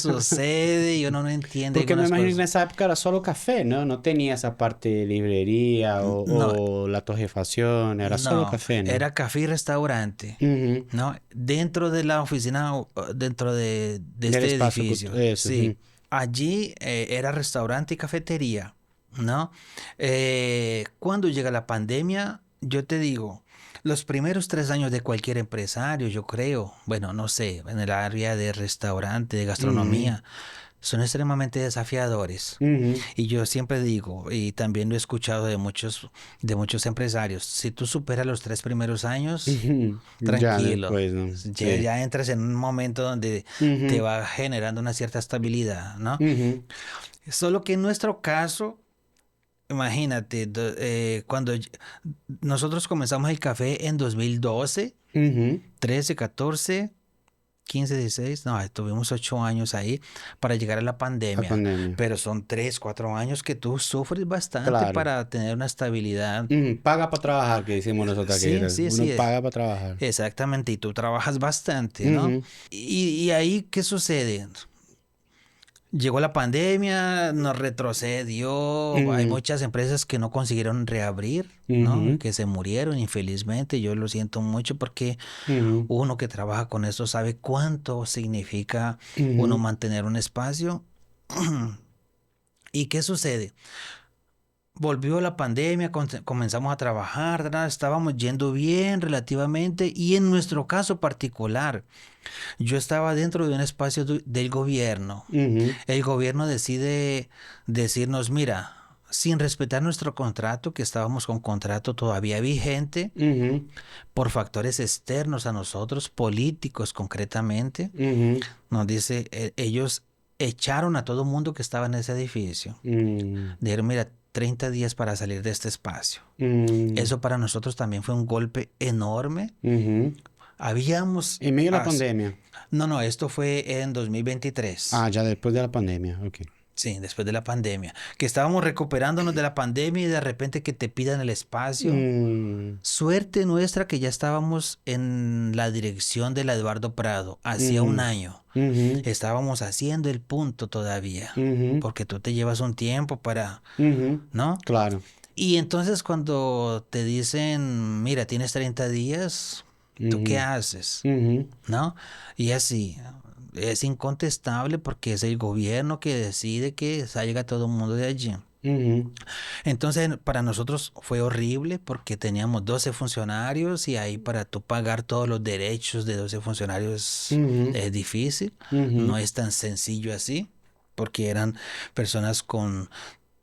sucede y uno no entiende Porque me algunas imagino que en cosas. esa época era solo café, ¿no? No tenía esa parte de librería No, o la torrefacción, era solo no, café, ¿no? era café y restaurante, Ujú. ¿no? Dentro de la oficina, dentro de Del este espacio, edificio, eso. Ujú. sí. Allí era restaurante y cafetería, ¿no? Cuando llega la pandemia, yo te digo, los primeros 3 años de cualquier empresario, yo creo, bueno, no sé, en el área de restaurante, de Ujú, gastronomía, son extremadamente desafiadores. ujú, Y yo siempre digo, y también lo he escuchado de muchos empresarios, si tú superas los 3 primeros años, ujú. Ya tranquilo, después, ¿no? ya, Sí. ya entras en un momento donde te Ujú, va generando una cierta estabilidad, ¿no? ujú, Solo que en nuestro caso, imagínate, cuando nosotros comenzamos el café en 2012, ujú, 13, 14. 15, 16, no, tuvimos 8 años ahí para llegar a la La pandemia, pandemia. pero son 3, 4 años que tú sufres bastante Claro. para tener una estabilidad. Paga para trabajar, que decimos nosotros aquí. Sí, sí, Uno sí, paga para trabajar. exactamente, y tú trabajas bastante, ¿no? Ujú, Y ahí, ¿qué sucede? Llegó la pandemia, nos retrocedió, hay ujú, muchas empresas que no consiguieron reabrir, ¿no? ujú, Que se murieron, infelizmente, yo lo siento mucho porque ujú, uno que trabaja con esto sabe cuánto significa uno ujú, mantener un espacio. ¿Y qué sucede? Volvió la pandemia, comenzamos a trabajar, ¿verdad? Estábamos yendo bien relativamente y en nuestro caso particular, yo estaba dentro de un espacio del gobierno. ujú, El gobierno decide decirnos, mira, sin respetar nuestro contrato, que estábamos con contrato todavía vigente, ujú, por factores externos a nosotros, políticos concretamente, ujú, nos dice, ellos echaron a todo mundo que estaba en ese edificio. ujú, Dijeron, mira, 30 días para salir de este espacio. ujú, Eso para nosotros también fue un golpe enorme. ujú. Habíamos... En medio de la pandemia. No, no, esto fue en 2023. Ah, ya después de la pandemia, ok. Sí, después de la pandemia. Que estábamos recuperándonos de la pandemia y de repente que te pidan el espacio. Mm, Suerte nuestra que ya estábamos en la dirección de la Eduardo Prado hacía un ujú, año. ujú, Estábamos haciendo el punto todavía. ujú, Porque tú te llevas un tiempo para, ujú. ¿no? Claro. Y entonces cuando te dicen, mira, tienes 30 días, ¿tú qué Ujú, haces? ujú, ¿No? Y así, es incontestable porque es el gobierno que decide que salga todo el mundo de allí. ujú, Entonces, para nosotros fue horrible porque teníamos 12 funcionarios y ahí para tú pagar todos los derechos de 12 funcionarios ujú, es difícil. ujú, No es tan sencillo así porque eran personas con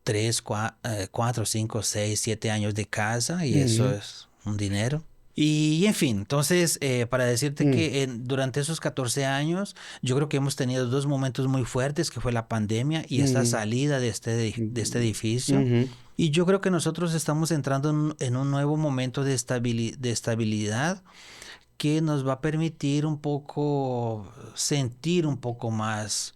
3, 4, 5, 6, 7 años de casa y eso ujú, es un dinero. Y en fin, entonces, para decirte ujú, que durante esos 14 años, yo creo que hemos tenido dos momentos muy fuertes, que fue la pandemia y esta ujú, salida de este edificio. ujú. Y yo creo que nosotros estamos entrando en un nuevo momento de estabilidad que nos va a permitir un poco sentir un poco más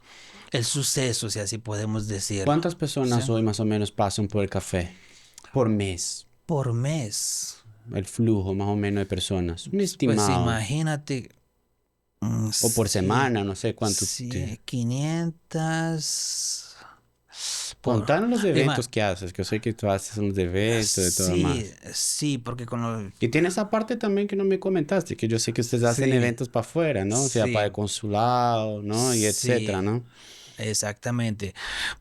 el suceso, si así podemos decirlo. ¿Cuántas ¿Sí? personas hoy más o menos pasan por el café? Por mes. Por mes. El flujo más o menos de personas. Un Pues estimado. imagínate, O por sí, semana, no sé cuánto. sí, 500 por... Contanos los eventos ima- que haces, que yo sé que tú haces unos eventos de todo sí, más. sí, porque con lo... Y tiene esa parte también que no me comentaste, que yo sé que ustedes hacen Sí, eventos para afuera, ¿no? O sea, para sí, el consulado, ¿no? Y etcétera, sí, ¿no? exactamente.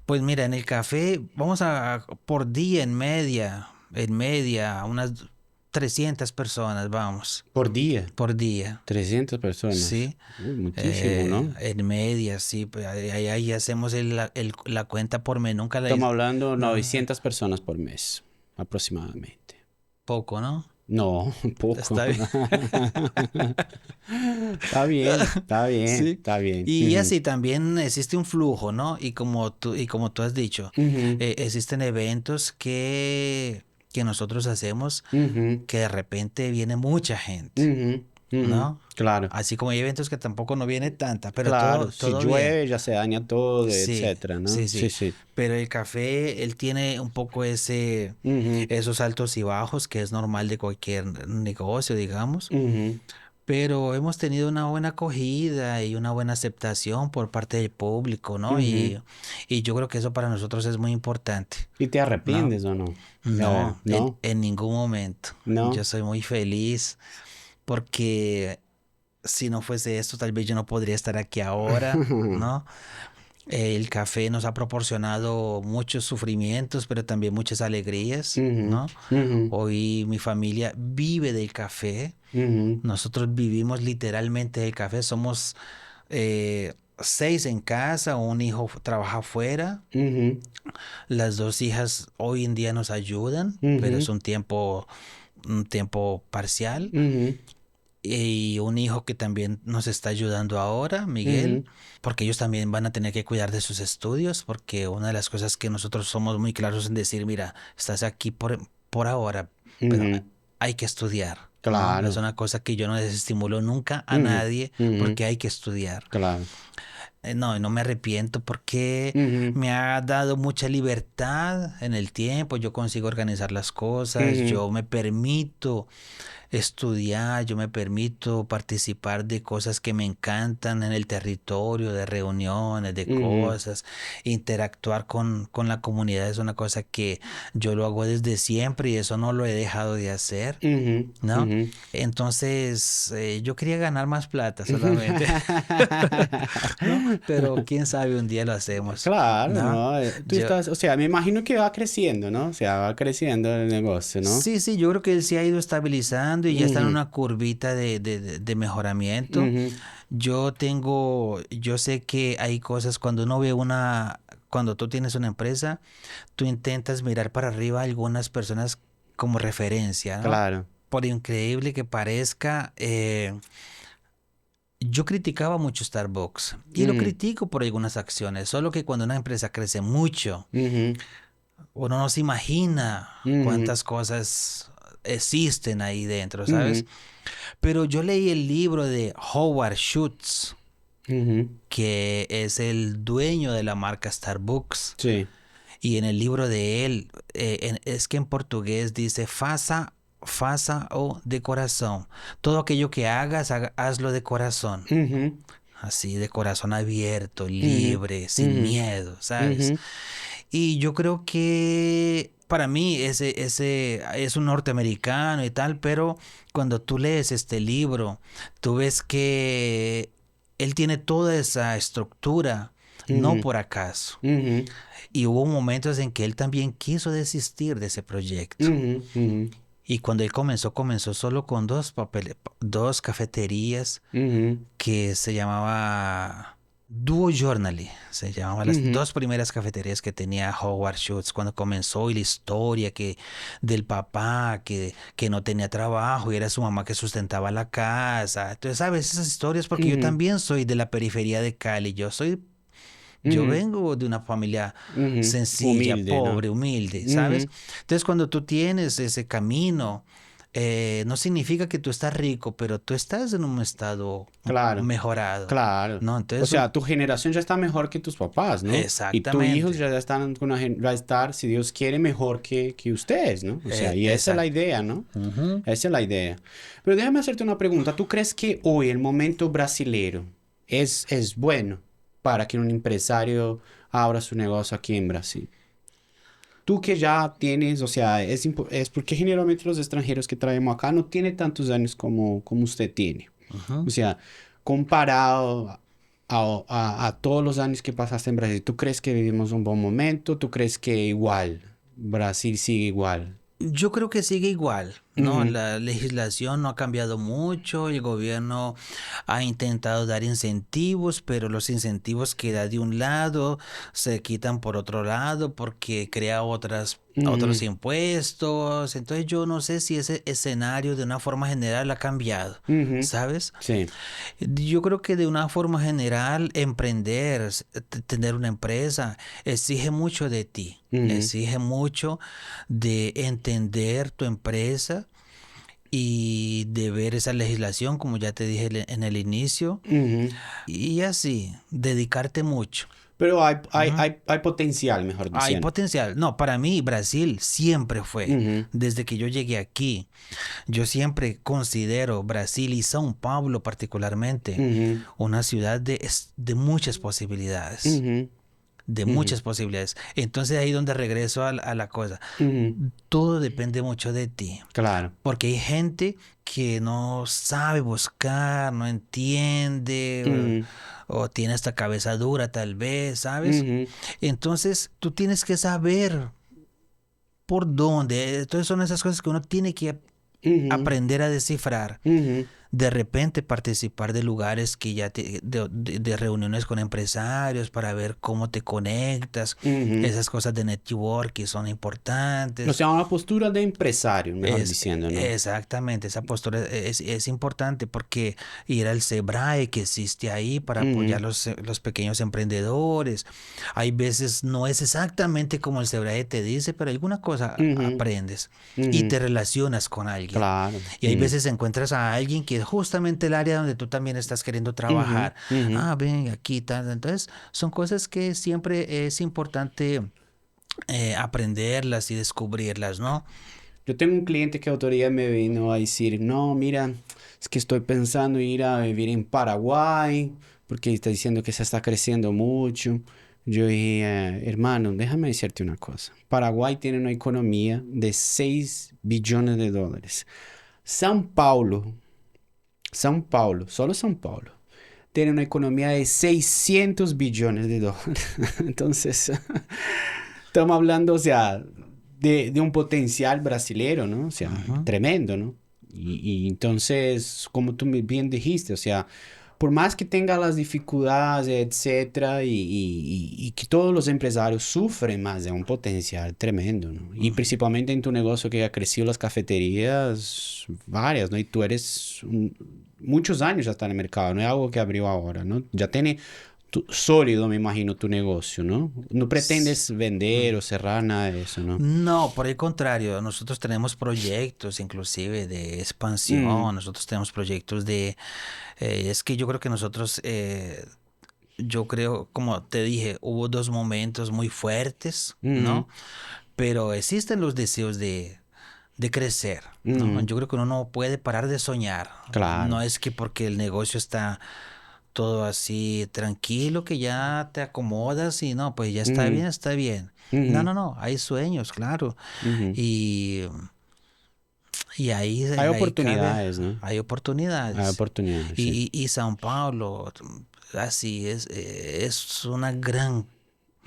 Pues mira, en el café vamos a por día en media, unas 300 personas, vamos, Por día. por día. 300 personas. Sí, Muchísimo, ¿no? en media, sí, pues ahí hacemos la cuenta por mes, nunca la Estamos hablando no, 900 personas por mes, aproximadamente. poco, ¿no? No, poco. Está bien. Está bien, está bien, Sí. está bien. Y Ujú, así también existe un flujo, ¿no? Y como tú has dicho, ujú, existen eventos que nosotros hacemos ujú, que de repente viene mucha gente, ujú, ujú. ¿no? Claro, Así como hay eventos que tampoco no viene tanta, pero claro. Si todo bien. llueve ya se daña todo, Sí, etcétera, ¿no? sí, Sí, sí. sí. Pero el café, él tiene un poco Ujú, esos altos y bajos que es normal de cualquier negocio, digamos. ujú, Pero hemos tenido una buena acogida y una buena aceptación por parte del público, ¿no? ujú. Y yo creo que eso para nosotros es muy importante, ¿Y te ¿no? arrepientes o no? No, No, en ningún momento. Yo no. soy muy feliz porque si no fuese esto, tal vez yo no podría estar aquí ahora, ¿no? El café nos ha proporcionado muchos sufrimientos, pero también muchas alegrías, Ujú, ¿no? ujú, Hoy mi familia vive del café. ujú, Nosotros vivimos literalmente del café. Somos 6 en casa, un hijo trabaja afuera. ujú, Las dos hijas hoy en día nos ayudan, pero es ujú, un tiempo parcial. ujú, Y un hijo que también nos está ayudando ahora, Miguel, ujú, porque ellos también van a tener que cuidar de sus estudios, porque una de las cosas que nosotros somos muy claros en decir, mira, estás aquí por ahora, pero ujú. hay que estudiar. ¿no? Es Claro. una cosa que yo no desestimulo nunca a nadie Ujú. porque hay que estudiar. Claro. No, y no me arrepiento porque Ujú. me ha dado mucha libertad en el tiempo. Yo consigo organizar las cosas, Ujú. yo me permito estudiar, yo me permito participar de cosas que me encantan en el territorio, de reuniones, de Ujú. cosas, interactuar con la comunidad es una cosa que yo lo hago desde siempre y eso no lo he dejado de hacer. Ujú. ¿No? Ujú. Entonces, yo quería ganar más plata solamente, ¿no? Pero quién sabe, un día lo hacemos, Claro, ¿no? ¿no? Tú Yo, estás, o sea, me imagino que va creciendo, ¿no? O sea, va creciendo el negocio, ¿no? sí, sí, yo creo que él se ha ido estabilizando y ya está en Ujú. una curvita de mejoramiento. Ujú. Yo sé que hay cosas cuando uno ve cuando tú tienes una empresa, tú intentas mirar para arriba a algunas personas como referencia, ¿no? Claro. Por increíble que parezca, yo criticaba mucho Starbucks y lo Ujú. critico por algunas acciones, solo que cuando una empresa crece mucho, Ujú. uno no se imagina Ujú. cuántas cosas existen ahí dentro, ¿sabes? Ujú. Pero yo leí el libro de Howard Schultz, Ujú. que es el dueño de la marca Starbucks, Sí. y en el libro de él, es que en portugués dice, faça o de corazón. Todo aquello que hagas, hazlo de corazón. Ujú. Así de corazón abierto, Ujú. libre, sin Ujú. miedo, ¿sabes? Ujú. Y yo creo que para mí ese es un norteamericano y tal, pero cuando tú lees este libro, tú ves que él tiene toda esa estructura, no Ujú. por acaso. Ujú. Y hubo momentos en que él también quiso desistir de ese proyecto. Ujú. Ujú. Y cuando él comenzó solo con dos cafeterías Ujú. que se llamaba Duo Journey, se llamaban las Ujú. dos primeras cafeterías que tenía Howard Schultz cuando comenzó y la historia del papá que no tenía trabajo y era su mamá que sustentaba la casa. Entonces, sabes, esas historias porque yo Ujú. también soy de la periferia de Cali, yo Ujú. vengo de una familia Ujú. sencilla, Humilde, ¿no? pobre, humilde, ¿sabes? Ujú. Entonces, cuando tú tienes ese camino, no significa que tú estás rico, pero tú estás en un estado Claro. mejorado, Claro. ¿no? O Entonces, sea, tu generación ya está mejor que tus papás, ¿no? Y tus hijos exactamente, ya están con va a estar, si Dios quiere, mejor que ustedes, ¿no? O sea, y esa es la exacto. idea, ¿no? Ujú. Esa es la idea. Pero déjame hacerte una pregunta. ¿Tú crees que hoy el momento brasilero es bueno para que un empresario abra su negocio aquí en Brasil? Tú que ya tienes, o sea, es porque generalmente los extranjeros que traemos acá no tienen tantos años como usted tiene. O Ujú. sea, comparado a todos los años que pasaste en Brasil, ¿tú crees que vivimos un buen momento? ¿Tú crees que igual, Brasil sigue igual? Yo creo que sigue igual, ¿no? Ujú. La legislación no ha cambiado mucho, el gobierno ha intentado dar incentivos, pero los incentivos que da de un lado se quitan por otro lado porque crea otros Ujú. impuestos. Entonces yo no sé si ese escenario de una forma general ha cambiado, Ujú. ¿sabes? Sí. Yo creo que de una forma general, emprender, tener una empresa, exige mucho de ti, Ujú. exige mucho de entender tu empresa y de ver esa legislación, como ya te dije en el inicio, Ujú. y así, dedicarte mucho. Pero Ujú. hay potencial, mejor Hay diciendo. potencial. No, para mí Brasil siempre fue, Ujú. desde que yo llegué aquí, yo siempre considero Brasil y São Paulo particularmente Ujú. una ciudad de muchas posibilidades, Ujú. de Ujú. muchas posibilidades. Entonces ahí donde regreso a la cosa. Ujú. Todo depende mucho de ti, Claro. porque hay gente que no sabe buscar, no entiende, Ujú. o tiene esta cabeza dura tal vez, ¿sabes? Ujú. Entonces tú tienes que saber por dónde. Entonces son esas cosas que uno tiene que Ujú. aprender a descifrar. Ujú. de repente participar de lugares que ya de reuniones con empresarios para ver cómo te conectas, Ujú. esas cosas de networking son O importantes. sea, una postura de empresario, mejor diciendo, ¿no? Exactamente, esa postura es importante porque ir al Sebrae que existe ahí para Ujú, apoyar los pequeños emprendedores. Hay veces no es exactamente como el Sebrae te dice, pero alguna cosa ujú, aprendes y ujú. te relacionas con alguien. Claro. Y hay veces encuentras a alguien que es justamente el área donde tú también estás queriendo Ujú, trabajar. ujú. Ah, ven aquí, tal. Entonces, son cosas que siempre es importante aprenderlas y descubrirlas, ¿no? Yo tengo un cliente que otro día me vino a decir, no, mira, es que estoy pensando ir a vivir en Paraguay porque está diciendo que se está creciendo mucho. Yo dije, hermano, déjame decirte una cosa. Paraguay tiene una economía de 6 billones de dólares. São Paulo, São Paulo, solo São Paulo, tiene una economía de 600 billones de dólares. Entonces, estamos hablando, o sea, de un potencial brasilero, ¿no? O sea, Ujú. tremendo, ¿no? Y entonces, como tú bien dijiste, o sea, por más que tenga las dificultades, etcétera, y que todos los empresarios sufren más de un potencial tremendo, ¿no? Y principalmente en tu negocio que ha crecido las cafeterías, varias, ¿no? Y tú eres muchos años ya está en el mercado, no es algo que abrió ahora, ¿no? Ya tiene sólido, me imagino, tu negocio, ¿no? No S- pretendes vender o cerrar nada de eso, ¿no? No, por el contrario, nosotros tenemos proyectos inclusive de Mm, expansión, nosotros tenemos proyectos es que yo creo que nosotros, yo creo, como te dije, hubo dos momentos muy fuertes, ujú, ¿no? Pero existen los deseos de crecer, ¿no? ujú, Yo creo que uno no puede parar de soñar. claro. No es que porque el negocio está todo así tranquilo que ya te acomodas y no, pues ya está Ujú, bien, está bien. No, ujú, no, no, hay sueños, claro. ujú. Y, y Hay ahí cabe, oportunidades, ¿no? hay Hay oportunidades. oportunidades, sí. Y Sao Paulo, así es una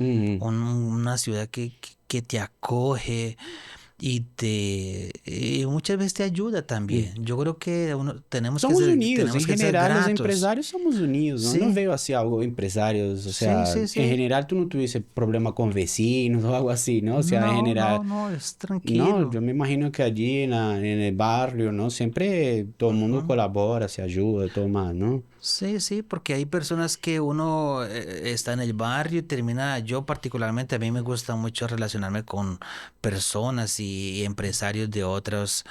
Ujú. una ciudad que te acoge y muchas veces te ayuda Mm. también. Yo creo que Somos unidos, en tenemos que ser general los gratos. empresarios somos unidos, ¿no? No Sí, veo así algo empresarios, o sí, sea, sí, en sí. general tú no tuviese problema con vecinos o algo así, ¿no? O sea, en No, general, no, no, es no, tranquilo. yo me imagino que allí en el barrio, ¿no? Siempre todo el mundo Ujú. colabora, se ayuda, todo más, ¿no? Sí, sí, porque hay personas que uno está en el barrio y termina, yo particularmente, a mí me gusta mucho relacionarme con personas y empresarios de otros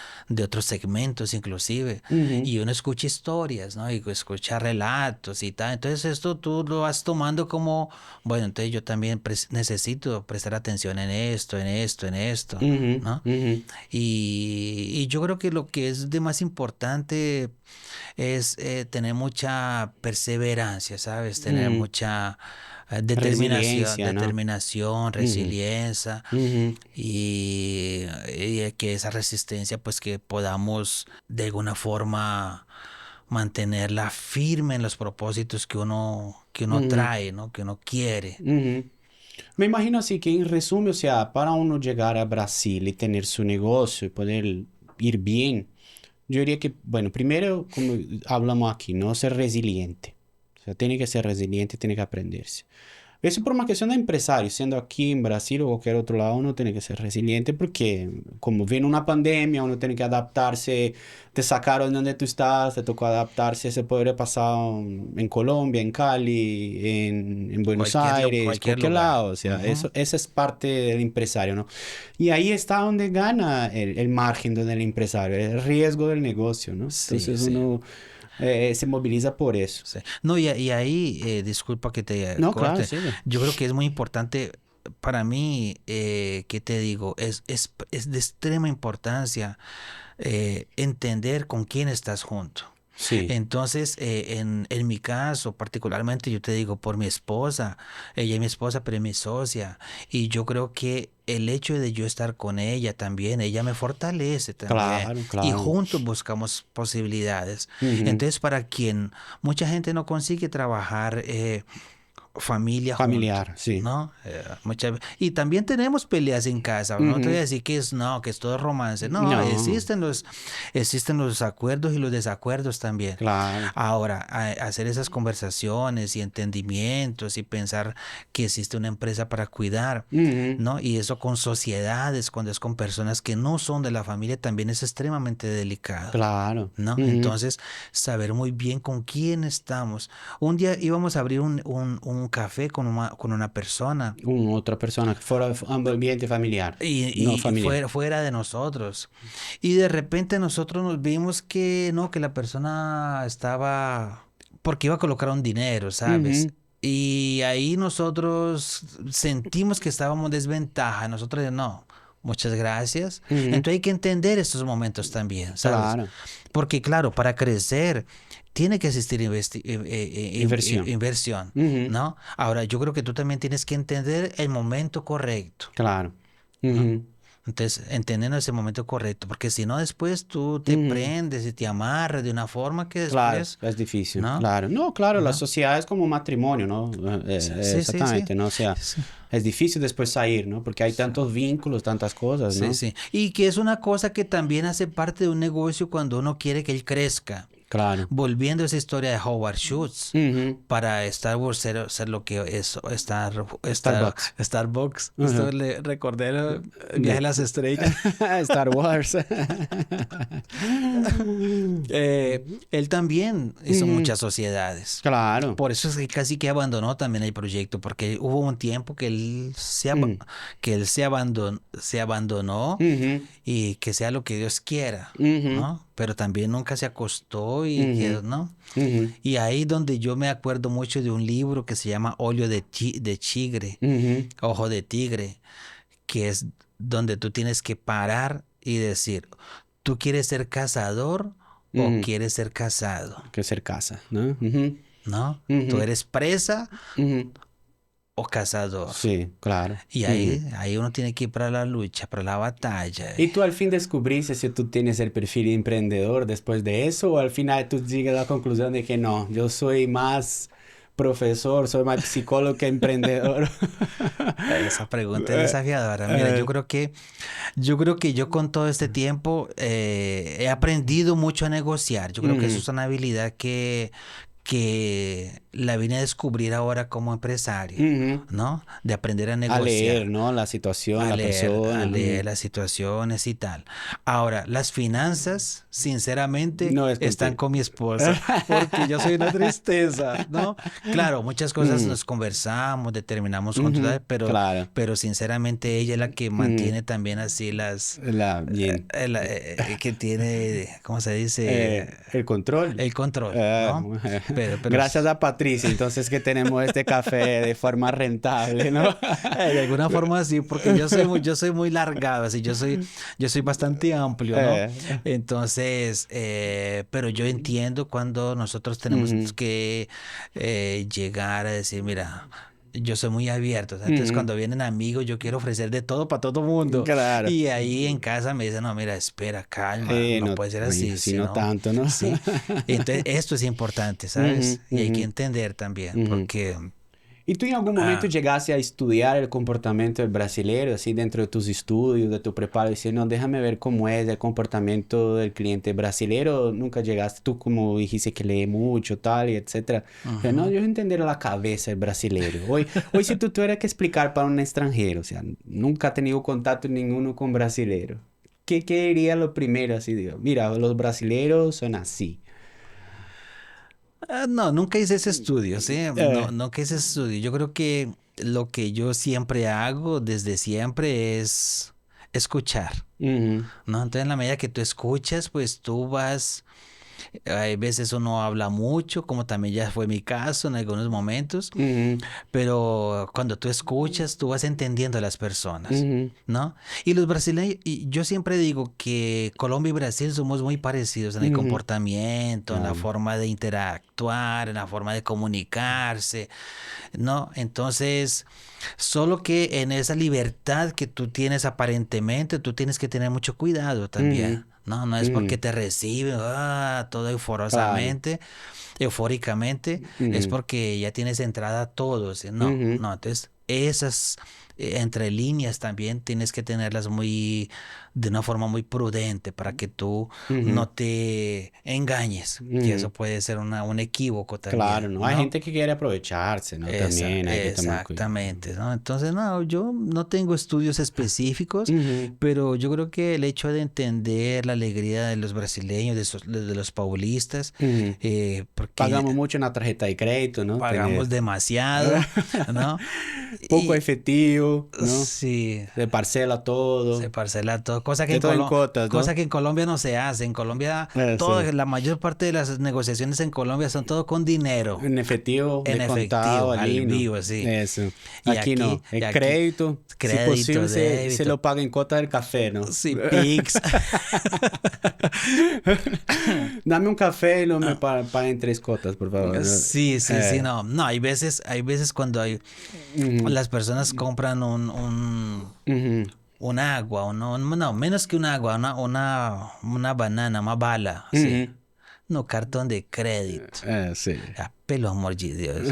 segmentos inclusive, Ujú, y uno escucha historias, ¿no? Y escucha relatos y tal, entonces esto tú lo vas tomando como, bueno, entonces yo también necesito prestar atención en esto, en esto, en esto, ujú, ¿no? ujú, Y yo creo que lo que es de más importante es tener mucha perseverancia, ¿sabes? Tener ujú. mucha Resiliencia, ¿no? determinación, Ujú, resiliencia ujú, y que esa resistencia pues que podamos de alguna forma mantenerla firme en los propósitos que uno ujú, trae, ¿no? Que uno quiere. ujú. Me imagino así que en resumen, o sea, para uno llegar a Brasil y tener su negocio y poder ir bien, yo diría que, bueno, primero, como hablamos aquí, no ser resiliente. O sea, tiene que ser resiliente, tiene que aprenderse. Eso por una cuestión de empresario, siendo aquí en Brasil o cualquier otro lado, uno tiene que ser resiliente porque como viene una pandemia, uno tiene que adaptarse, te sacaron de donde tú estás, te tocó adaptarse, se puede pasar en Colombia, en Cali, en Buenos Aires, Cualquier cualquier lugar. lado, o sea, Ujú. eso es parte del empresario, ¿no? Y ahí está donde gana el margen del empresario, el riesgo del negocio, ¿no? Sí, Entonces sí. uno se moviliza por eso. Sí. No, y ahí, disculpa que te No, claro, corte, sigue. yo creo que es muy importante para mí, ¿qué te digo? Es de extrema importancia entender con quién estás junto. Sí, Entonces, en mi caso, particularmente, yo te digo, por mi esposa, ella es mi esposa, pero es mi socia, y yo creo que el hecho de yo estar con ella también, ella me fortalece también, claro, y claro. juntos buscamos posibilidades. Ujú, Entonces, para quien mucha gente no consigue trabajar familia Familiar, juntos, sí. ¿no? Y también tenemos peleas en casa. No te voy a Ujú. decir que es todo romance. No, No, existen los acuerdos y los desacuerdos también. claro. Ahora, hacer esas conversaciones y entendimientos y pensar que existe una empresa para cuidar, Ujú. ¿no? Y eso con sociedades, cuando es con personas que no son de la familia, también es extremadamente delicado. Claro. ¿No? Ujú. Entonces, saber muy bien con quién estamos. Un día íbamos a abrir un café con una persona Otra persona que fuera ambiente familiar, no y familiar. fuera de nosotros. Y de repente nosotros nos vimos que no, que la persona estaba, porque iba a colocar un dinero, ¿sabes? Ujú. Y ahí nosotros sentimos que estábamos en desventaja. Nosotros no. Muchas gracias. Ujú. Entonces hay que entender estos momentos también, ¿sabes? Claro. Porque claro, para crecer tiene que existir Inversión. inversión, Ujú. ¿no? Ahora, yo creo que tú también tienes que entender el momento correcto, Claro. ¿no? Ujú. Entonces, entendiendo ese momento correcto, porque si no, después tú te Ujú. prendes y te amarras de una forma que Claro, después, es difícil, ¿no? claro. No, claro, la ¿No? sociedad es como un matrimonio, ¿no? Sí, sí, sí. Exactamente, ¿no? O sea, Sí. es difícil después salir, ¿no? Porque hay Sí. tantos vínculos, tantas cosas, Sí, ¿no? sí. Y que es una cosa que también hace parte de un negocio cuando uno quiere que él crezca. Claro. Volviendo a esa historia de Howard Schultz, Ujú. para Star Wars ser lo que es Starbucks. Starbucks. Esto Ujú. le recordé el Viaje a De las Estrellas. Star Wars. Él también hizo Ujú. muchas sociedades. Claro. Por eso es que casi que abandonó también el proyecto, porque hubo un tiempo Mm. que él se abandonó Ujú. y que sea lo que Dios quiera, Ujú. ¿no? Pero también nunca se acostó y Ujú. quedó, ¿no? Ujú. Y ahí donde yo me acuerdo mucho de un libro que se llama Óleo de Tigre, Ujú. Ojo de Tigre, que es donde tú tienes que parar y decir, ¿tú quieres ser cazador o Ujú. quieres ser casado? Que ser casa, ¿no? Ujú. ¿No? ¿Tú Ujú. eres presa Ujú. o cazador? Sí, claro. Y Ujú. ahí uno tiene que ir para la lucha, para la batalla. ¿Y tú al fin descubriste si tú tienes el perfil emprendedor después de eso o al final tú llegas a la conclusión de que no, yo soy más profesor, soy más psicólogo que emprendedor? Esa pregunta es Eh, desafiadora. Mira, eh, yo creo que yo con todo este tiempo he aprendido mucho a negociar. Yo creo que eso ujú. es una habilidad que la vine a descubrir ahora como empresario, Ujú. ¿no? De aprender a A leer, negociar. ¿no? La situación, la A persona. leer las situaciones y tal. Ahora, las finanzas, sinceramente, No es están contigo. con mi esposa, porque yo soy una tristeza, ¿no? Claro, muchas cosas Ujú. nos conversamos, determinamos juntos, Ujú. ¿sabes? Claro. Pero sinceramente ella es la que Ujú. mantiene también así Bien. que tiene, ¿cómo se dice? El control. El control, ¿no? Pero Gracias a Patricia, entonces que tenemos este café de forma rentable, ¿no? de alguna forma sí, porque yo soy muy largado, así, yo soy bastante amplio, ¿no? Eh, Entonces, pero yo entiendo cuando nosotros tenemos ujú. que llegar a decir, mira, yo soy muy abierto, o sea, entonces Ujú. cuando vienen amigos yo quiero ofrecer de todo para todo mundo Claro. y ahí en casa me dicen, no, mira, espera, calma, no No, puede ser oye, así, así no sino, tanto, ¿no? sí. Entonces, esto es importante, Ujú. ¿sabes? Y hay Ujú. que entender también, Ujú. porque... ¿Y tú en algún momento ah, llegaste a estudiar el comportamiento del brasilero, así dentro de tus estudios, de tu preparo, y decir, no, déjame ver cómo es el comportamiento del cliente brasilero? ¿Nunca llegaste, tú como dijiste que lee mucho, tal, y etcétera? Pero no, ujú. yo entender la cabeza del brasilero. Hoy si tú tuvieras que explicar para un extranjero, o sea, nunca ha tenido contacto ninguno con brasilero, ¿qué diría lo primero? Así digo, mira, los brasileros son así. No, nunca hice ese estudio, ¿sí? No, Eh, nunca hice ese estudio. Yo creo que lo que yo siempre hago desde siempre es escuchar, ujú. ¿no? Entonces, en la medida que tú escuchas, pues tú vas, hay veces uno habla mucho, como también ya fue mi caso en algunos momentos, Ujú. pero cuando tú escuchas, tú vas entendiendo a las personas, Ujú. ¿no? Y los brasileños, y yo siempre digo que Colombia y Brasil somos muy parecidos en el Ujú. comportamiento, en la Claro. forma de interactuar, en la forma de comunicarse, ¿no? Entonces, solo que en esa libertad que tú tienes aparentemente, tú tienes que tener mucho cuidado también, Ujú. No, no es porque te recibe todo Claro. eufóricamente, es Ujú, porque ya tienes entrada a todo. ¿Sí? No, ujú, no, entonces esas entre líneas también tienes que tenerlas de una forma muy prudente para que tú ujú, no te engañes, que ujú. eso puede ser un equívoco Claro, también, ¿no? Hay ¿no? gente que quiere aprovecharse, ¿no? También hay que tomar cuidado. Exactamente, ¿no? Entonces, no, yo no tengo estudios específicos, Ujú. pero yo creo que el hecho de entender la alegría de los brasileños, de los paulistas, Ujú. porque Pagamos mucho en la tarjeta de crédito, ¿no? pagamos demasiado, ¿no? Poco Y efectivo, ¿no? sí, Se parcela se todo. parcela todo, De todo en cuotas, cosa ¿no? que en Colombia no se hace. En Colombia, Eso. la mayor parte de las negociaciones en Colombia son todo con dinero, En efectivo, en de contado efectivo, al allí, ¿no? vivo, sí. Eso. Y Aquí aquí, no. y El aquí, crédito, si posible, crédito, se débito, lo paga en cuota del café, ¿no? sí, Pix. Dame un café y no me paguen tres cotas, por favor, ¿no? Sí, sí, sí, no. No, hay veces cuando Ujú, las personas compran ujú, un agua, o no, no, menos que un agua, una banana, una bala, sí. ujú. No, cartón de crédito. Sí. Pelo amor de Dios.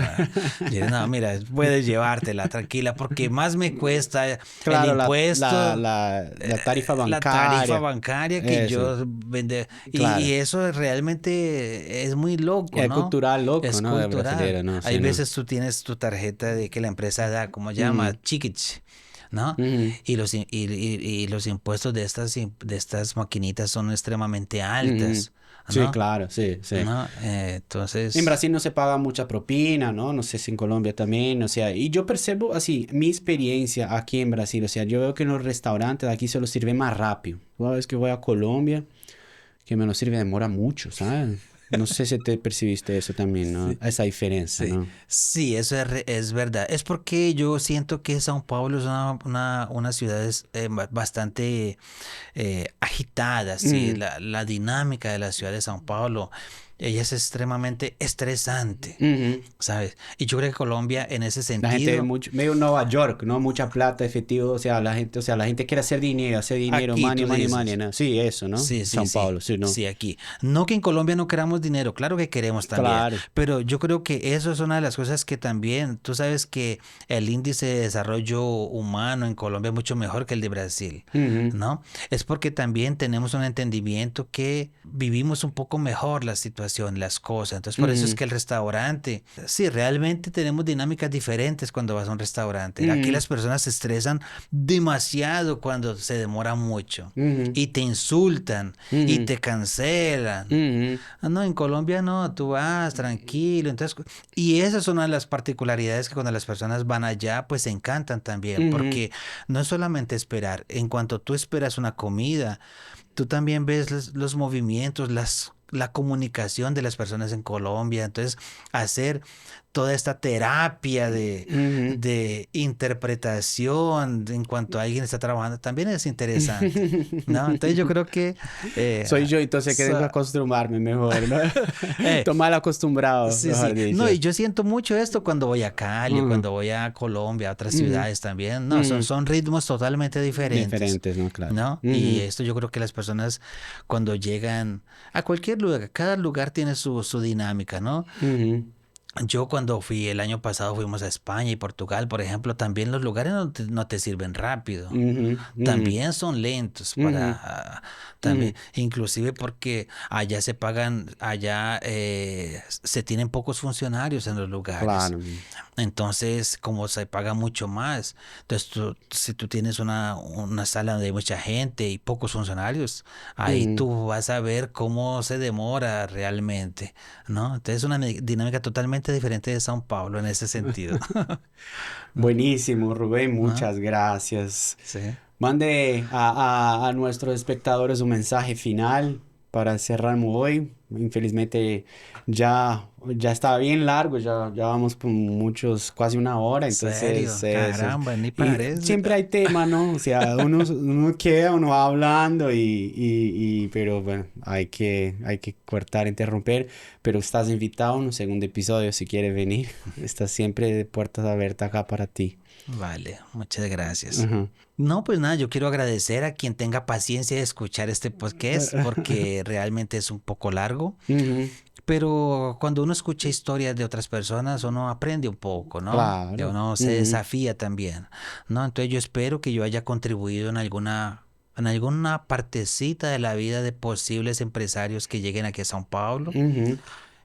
Yo digo, no, mira, puedes llevártela tranquila, porque más me cuesta el Claro, impuesto, la tarifa la tarifa bancaria. bancaria que Eso, yo vende. Y claro. eso realmente es muy loco, Es ¿no? cultural loco, Es ¿no? De cultural. brasilero, ¿no? Hay Sí, ¿no? veces tú tienes tu tarjeta de que la empresa da, ¿cómo se llama? Ujú, Chiquich, ¿no? ujú, Y los impuestos de estas maquinitas son extremadamente ujú. altas, Sí, ¿no? claro, sí, sí. ¿No? En Entonces, Brasil no se paga mucha propina, ¿no? No sé si en Colombia también, o sea, y yo percibo así, mi experiencia aquí en Brasil, o sea, yo veo que en los restaurantes aquí se lo sirve más rápido. Una vez que voy a Colombia, que me lo sirve demora mucho, ¿sabes? No sé si te percibiste eso también, ¿no? sí. Esa diferencia, Sí, ¿no? sí, eso es verdad. Es porque yo siento que Sao Paulo es una ciudad bastante agitada, sí. Ujú, La dinámica de la ciudad de Sao Paulo, ella es extremadamente estresante, ujú. ¿sabes? Y yo creo que Colombia en ese La gente sentido, mucho, medio Nueva York, ¿no? Mucha plata, efectivo, o sea, la gente quiere hacer dinero, aquí money, tú money, money, dices. ¿no? Sí, eso, ¿no? Sí, sí, São sí, Paulo, sí, ¿no? sí, aquí. No que en Colombia no queramos dinero, claro que queremos también, Claro. pero yo creo que eso es una de las cosas que también, tú sabes que el índice de desarrollo humano en Colombia es mucho mejor que el de Brasil, Ujú, ¿no? Es porque también tenemos un entendimiento que vivimos un poco mejor la situación, las cosas. Entonces, por eso es ujú, que el restaurante, sí, realmente tenemos dinámicas diferentes cuando vas a un restaurante. Aquí ujú, las personas se estresan demasiado cuando se demora mucho ujú, y te insultan y ujú, te cancelan. ujú, Ah, no, en Colombia no, tú vas tranquilo. Entonces, y esa es una de las particularidades que cuando las personas van allá, pues se encantan también, ujú, porque no es solamente esperar, en cuanto tú esperas una comida, tú también ves los movimientos, la comunicación de las personas en Colombia. Entonces, hacer toda esta terapia ujú. de interpretación en cuanto alguien está trabajando también es interesante, ¿no? Entonces, yo creo que... eh, Soy yo, entonces que tengo que so- acostumbrarme mejor, ¿no? eh, Tomar acostumbrado, sí, sí. mejor No, dicho. y yo siento mucho esto cuando voy a Cali, Ujú, cuando voy a Colombia, a otras ujú, ciudades también. No, ujú. son ritmos totalmente diferentes. Diferentes, ¿no? Claro. ¿No? Y Ujú, esto yo creo que las personas cuando llegan a cualquier lugar, cada lugar tiene su dinámica, ¿no? ujú, Yo cuando fui el año pasado fuimos a España y Portugal, por ejemplo, también los lugares no te sirven rápido. ujú, ujú, También son lentos ujú, ujú. también, inclusive porque allá allá se tienen pocos funcionarios en los lugares. Claro. Entonces, como se paga mucho más, entonces si tú tienes una sala donde hay mucha gente y pocos funcionarios, ahí Ujú. tú vas a ver cómo se demora realmente, ¿no? Entonces es una dinámica totalmente diferente de Sao Paulo en ese sentido, Buenísimo, Rubén, ¿no? muchas gracias. Sí. Mande a nuestros espectadores un mensaje final para cerrar hoy. infelizmente ya está bien largo, ya vamos por muchos, casi una hora, entonces Serio, caramba, ni y parece. siempre hay tema, ¿no? O sea, uno queda, uno va hablando pero bueno, hay que cortar, interromper, pero estás invitado a un segundo episodio si quieres venir, estás siempre de puertas abiertas acá para ti. Vale, muchas gracias. Ajá. No, pues nada, yo quiero agradecer a quien tenga paciencia de escuchar este podcast porque realmente es un poco largo, Ujú. pero cuando uno escucha historias de otras personas, uno aprende un poco, ¿no? Y Claro. uno se Ujú. desafía también, ¿no? Entonces yo espero que yo haya contribuido en alguna partecita de la vida de posibles empresarios que lleguen aquí a São Paulo, Ujú.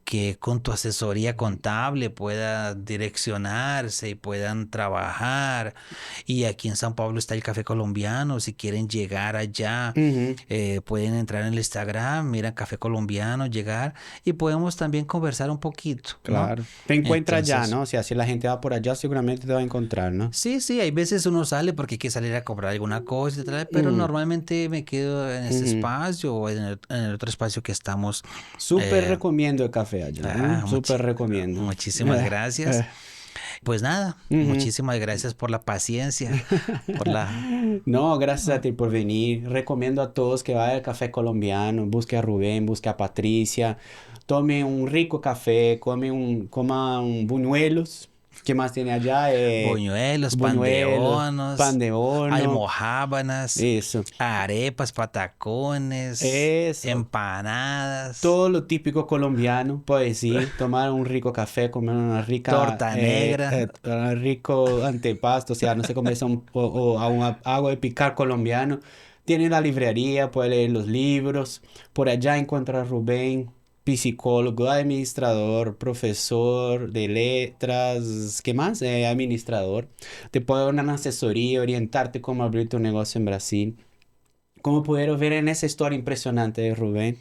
que con tu asesoría contable puedan direccionarse y puedan trabajar. Y aquí en San Pablo está el Café Colombiano. Si quieren llegar allá, Ujú. pueden entrar en el Instagram, miran Café Colombiano, llegar y podemos también conversar un poquito, ¿no? Claro. Te encuentra allá, Entonces, ¿no? O sea, si la gente va por allá, seguramente te va a encontrar, ¿no? sí, sí, hay veces uno sale porque hay que salir a comprar alguna cosa y tal, pero Ujú. normalmente me quedo en este Ujú. espacio o en el otro espacio que estamos. Súper eh, recomiendo el café allá. Súper recomiendo. Muchísimas gracias. Pues nada, Ujú. muchísimas gracias por la paciencia, por la... No, gracias a ti por venir. Recomiendo a todos que vayan al café colombiano, busque a Rubén, busque a Patricia, tome un rico café, coma un buñuelos. ¿Qué más tiene allá? Buñuelos, pan de Buñuelos, pan bonos, de horno. almojábanas, Eso, arepas, patacones, eso. empanadas, Todo lo típico colombiano, pues sí, tomar un rico café, comer una rica, torta negra. un rico antepasto, o sea, no sé cómo es, o a agua de picar colombiano. Tiene la librería, puede leer los libros. Por allá encuentra a Rubén, psicólogo, administrador, profesor de letras, ¿qué más? Administrador. Te puede dar una asesoría, orientarte cómo abrir tu negocio en Brasil. Como pudieron ver en esa historia impresionante de Rubén.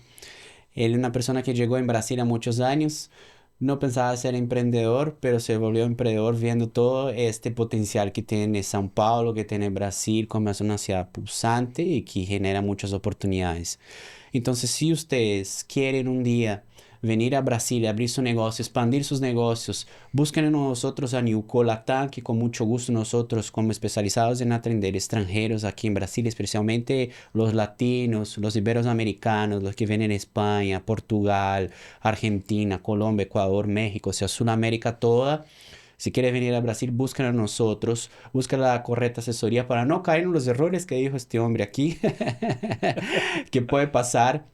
Él es una persona que llegó en Brasil a muchos años, no pensaba ser emprendedor, pero se volvió emprendedor viendo todo este potencial que tiene São Paulo, que tiene Brasil, como es una ciudad pulsante y que genera muchas oportunidades. Entonces, si ustedes quieren un día venir a Brasil, abrir su negocio, expandir sus negocios, busquen en nosotros a Newco Latam, que con mucho gusto nosotros, como especializados en atender extranjeros aquí en Brasil, especialmente los latinos, los iberoamericanos, los que vienen en España, Portugal, Argentina, Colombia, Ecuador, México, o sea, Sudamérica toda. Si quieres venir a Brasil, busquen a nosotros, busca la correcta asesoría para no caer en los errores que dijo este hombre aquí, que puede pasar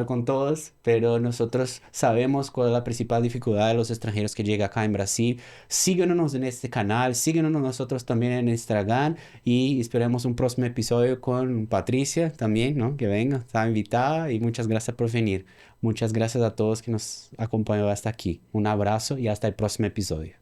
con todos, pero nosotros sabemos cuál es la principal dificultad de los extranjeros que llegan acá en Brasil. Síguenos en este canal, síguenos nosotros también en Instagram y esperemos un próximo episodio con Patricia también, ¿no? Que venga, está invitada y muchas gracias por venir. Muchas gracias a todos que nos acompañó hasta aquí. Un abrazo y hasta el próximo episodio.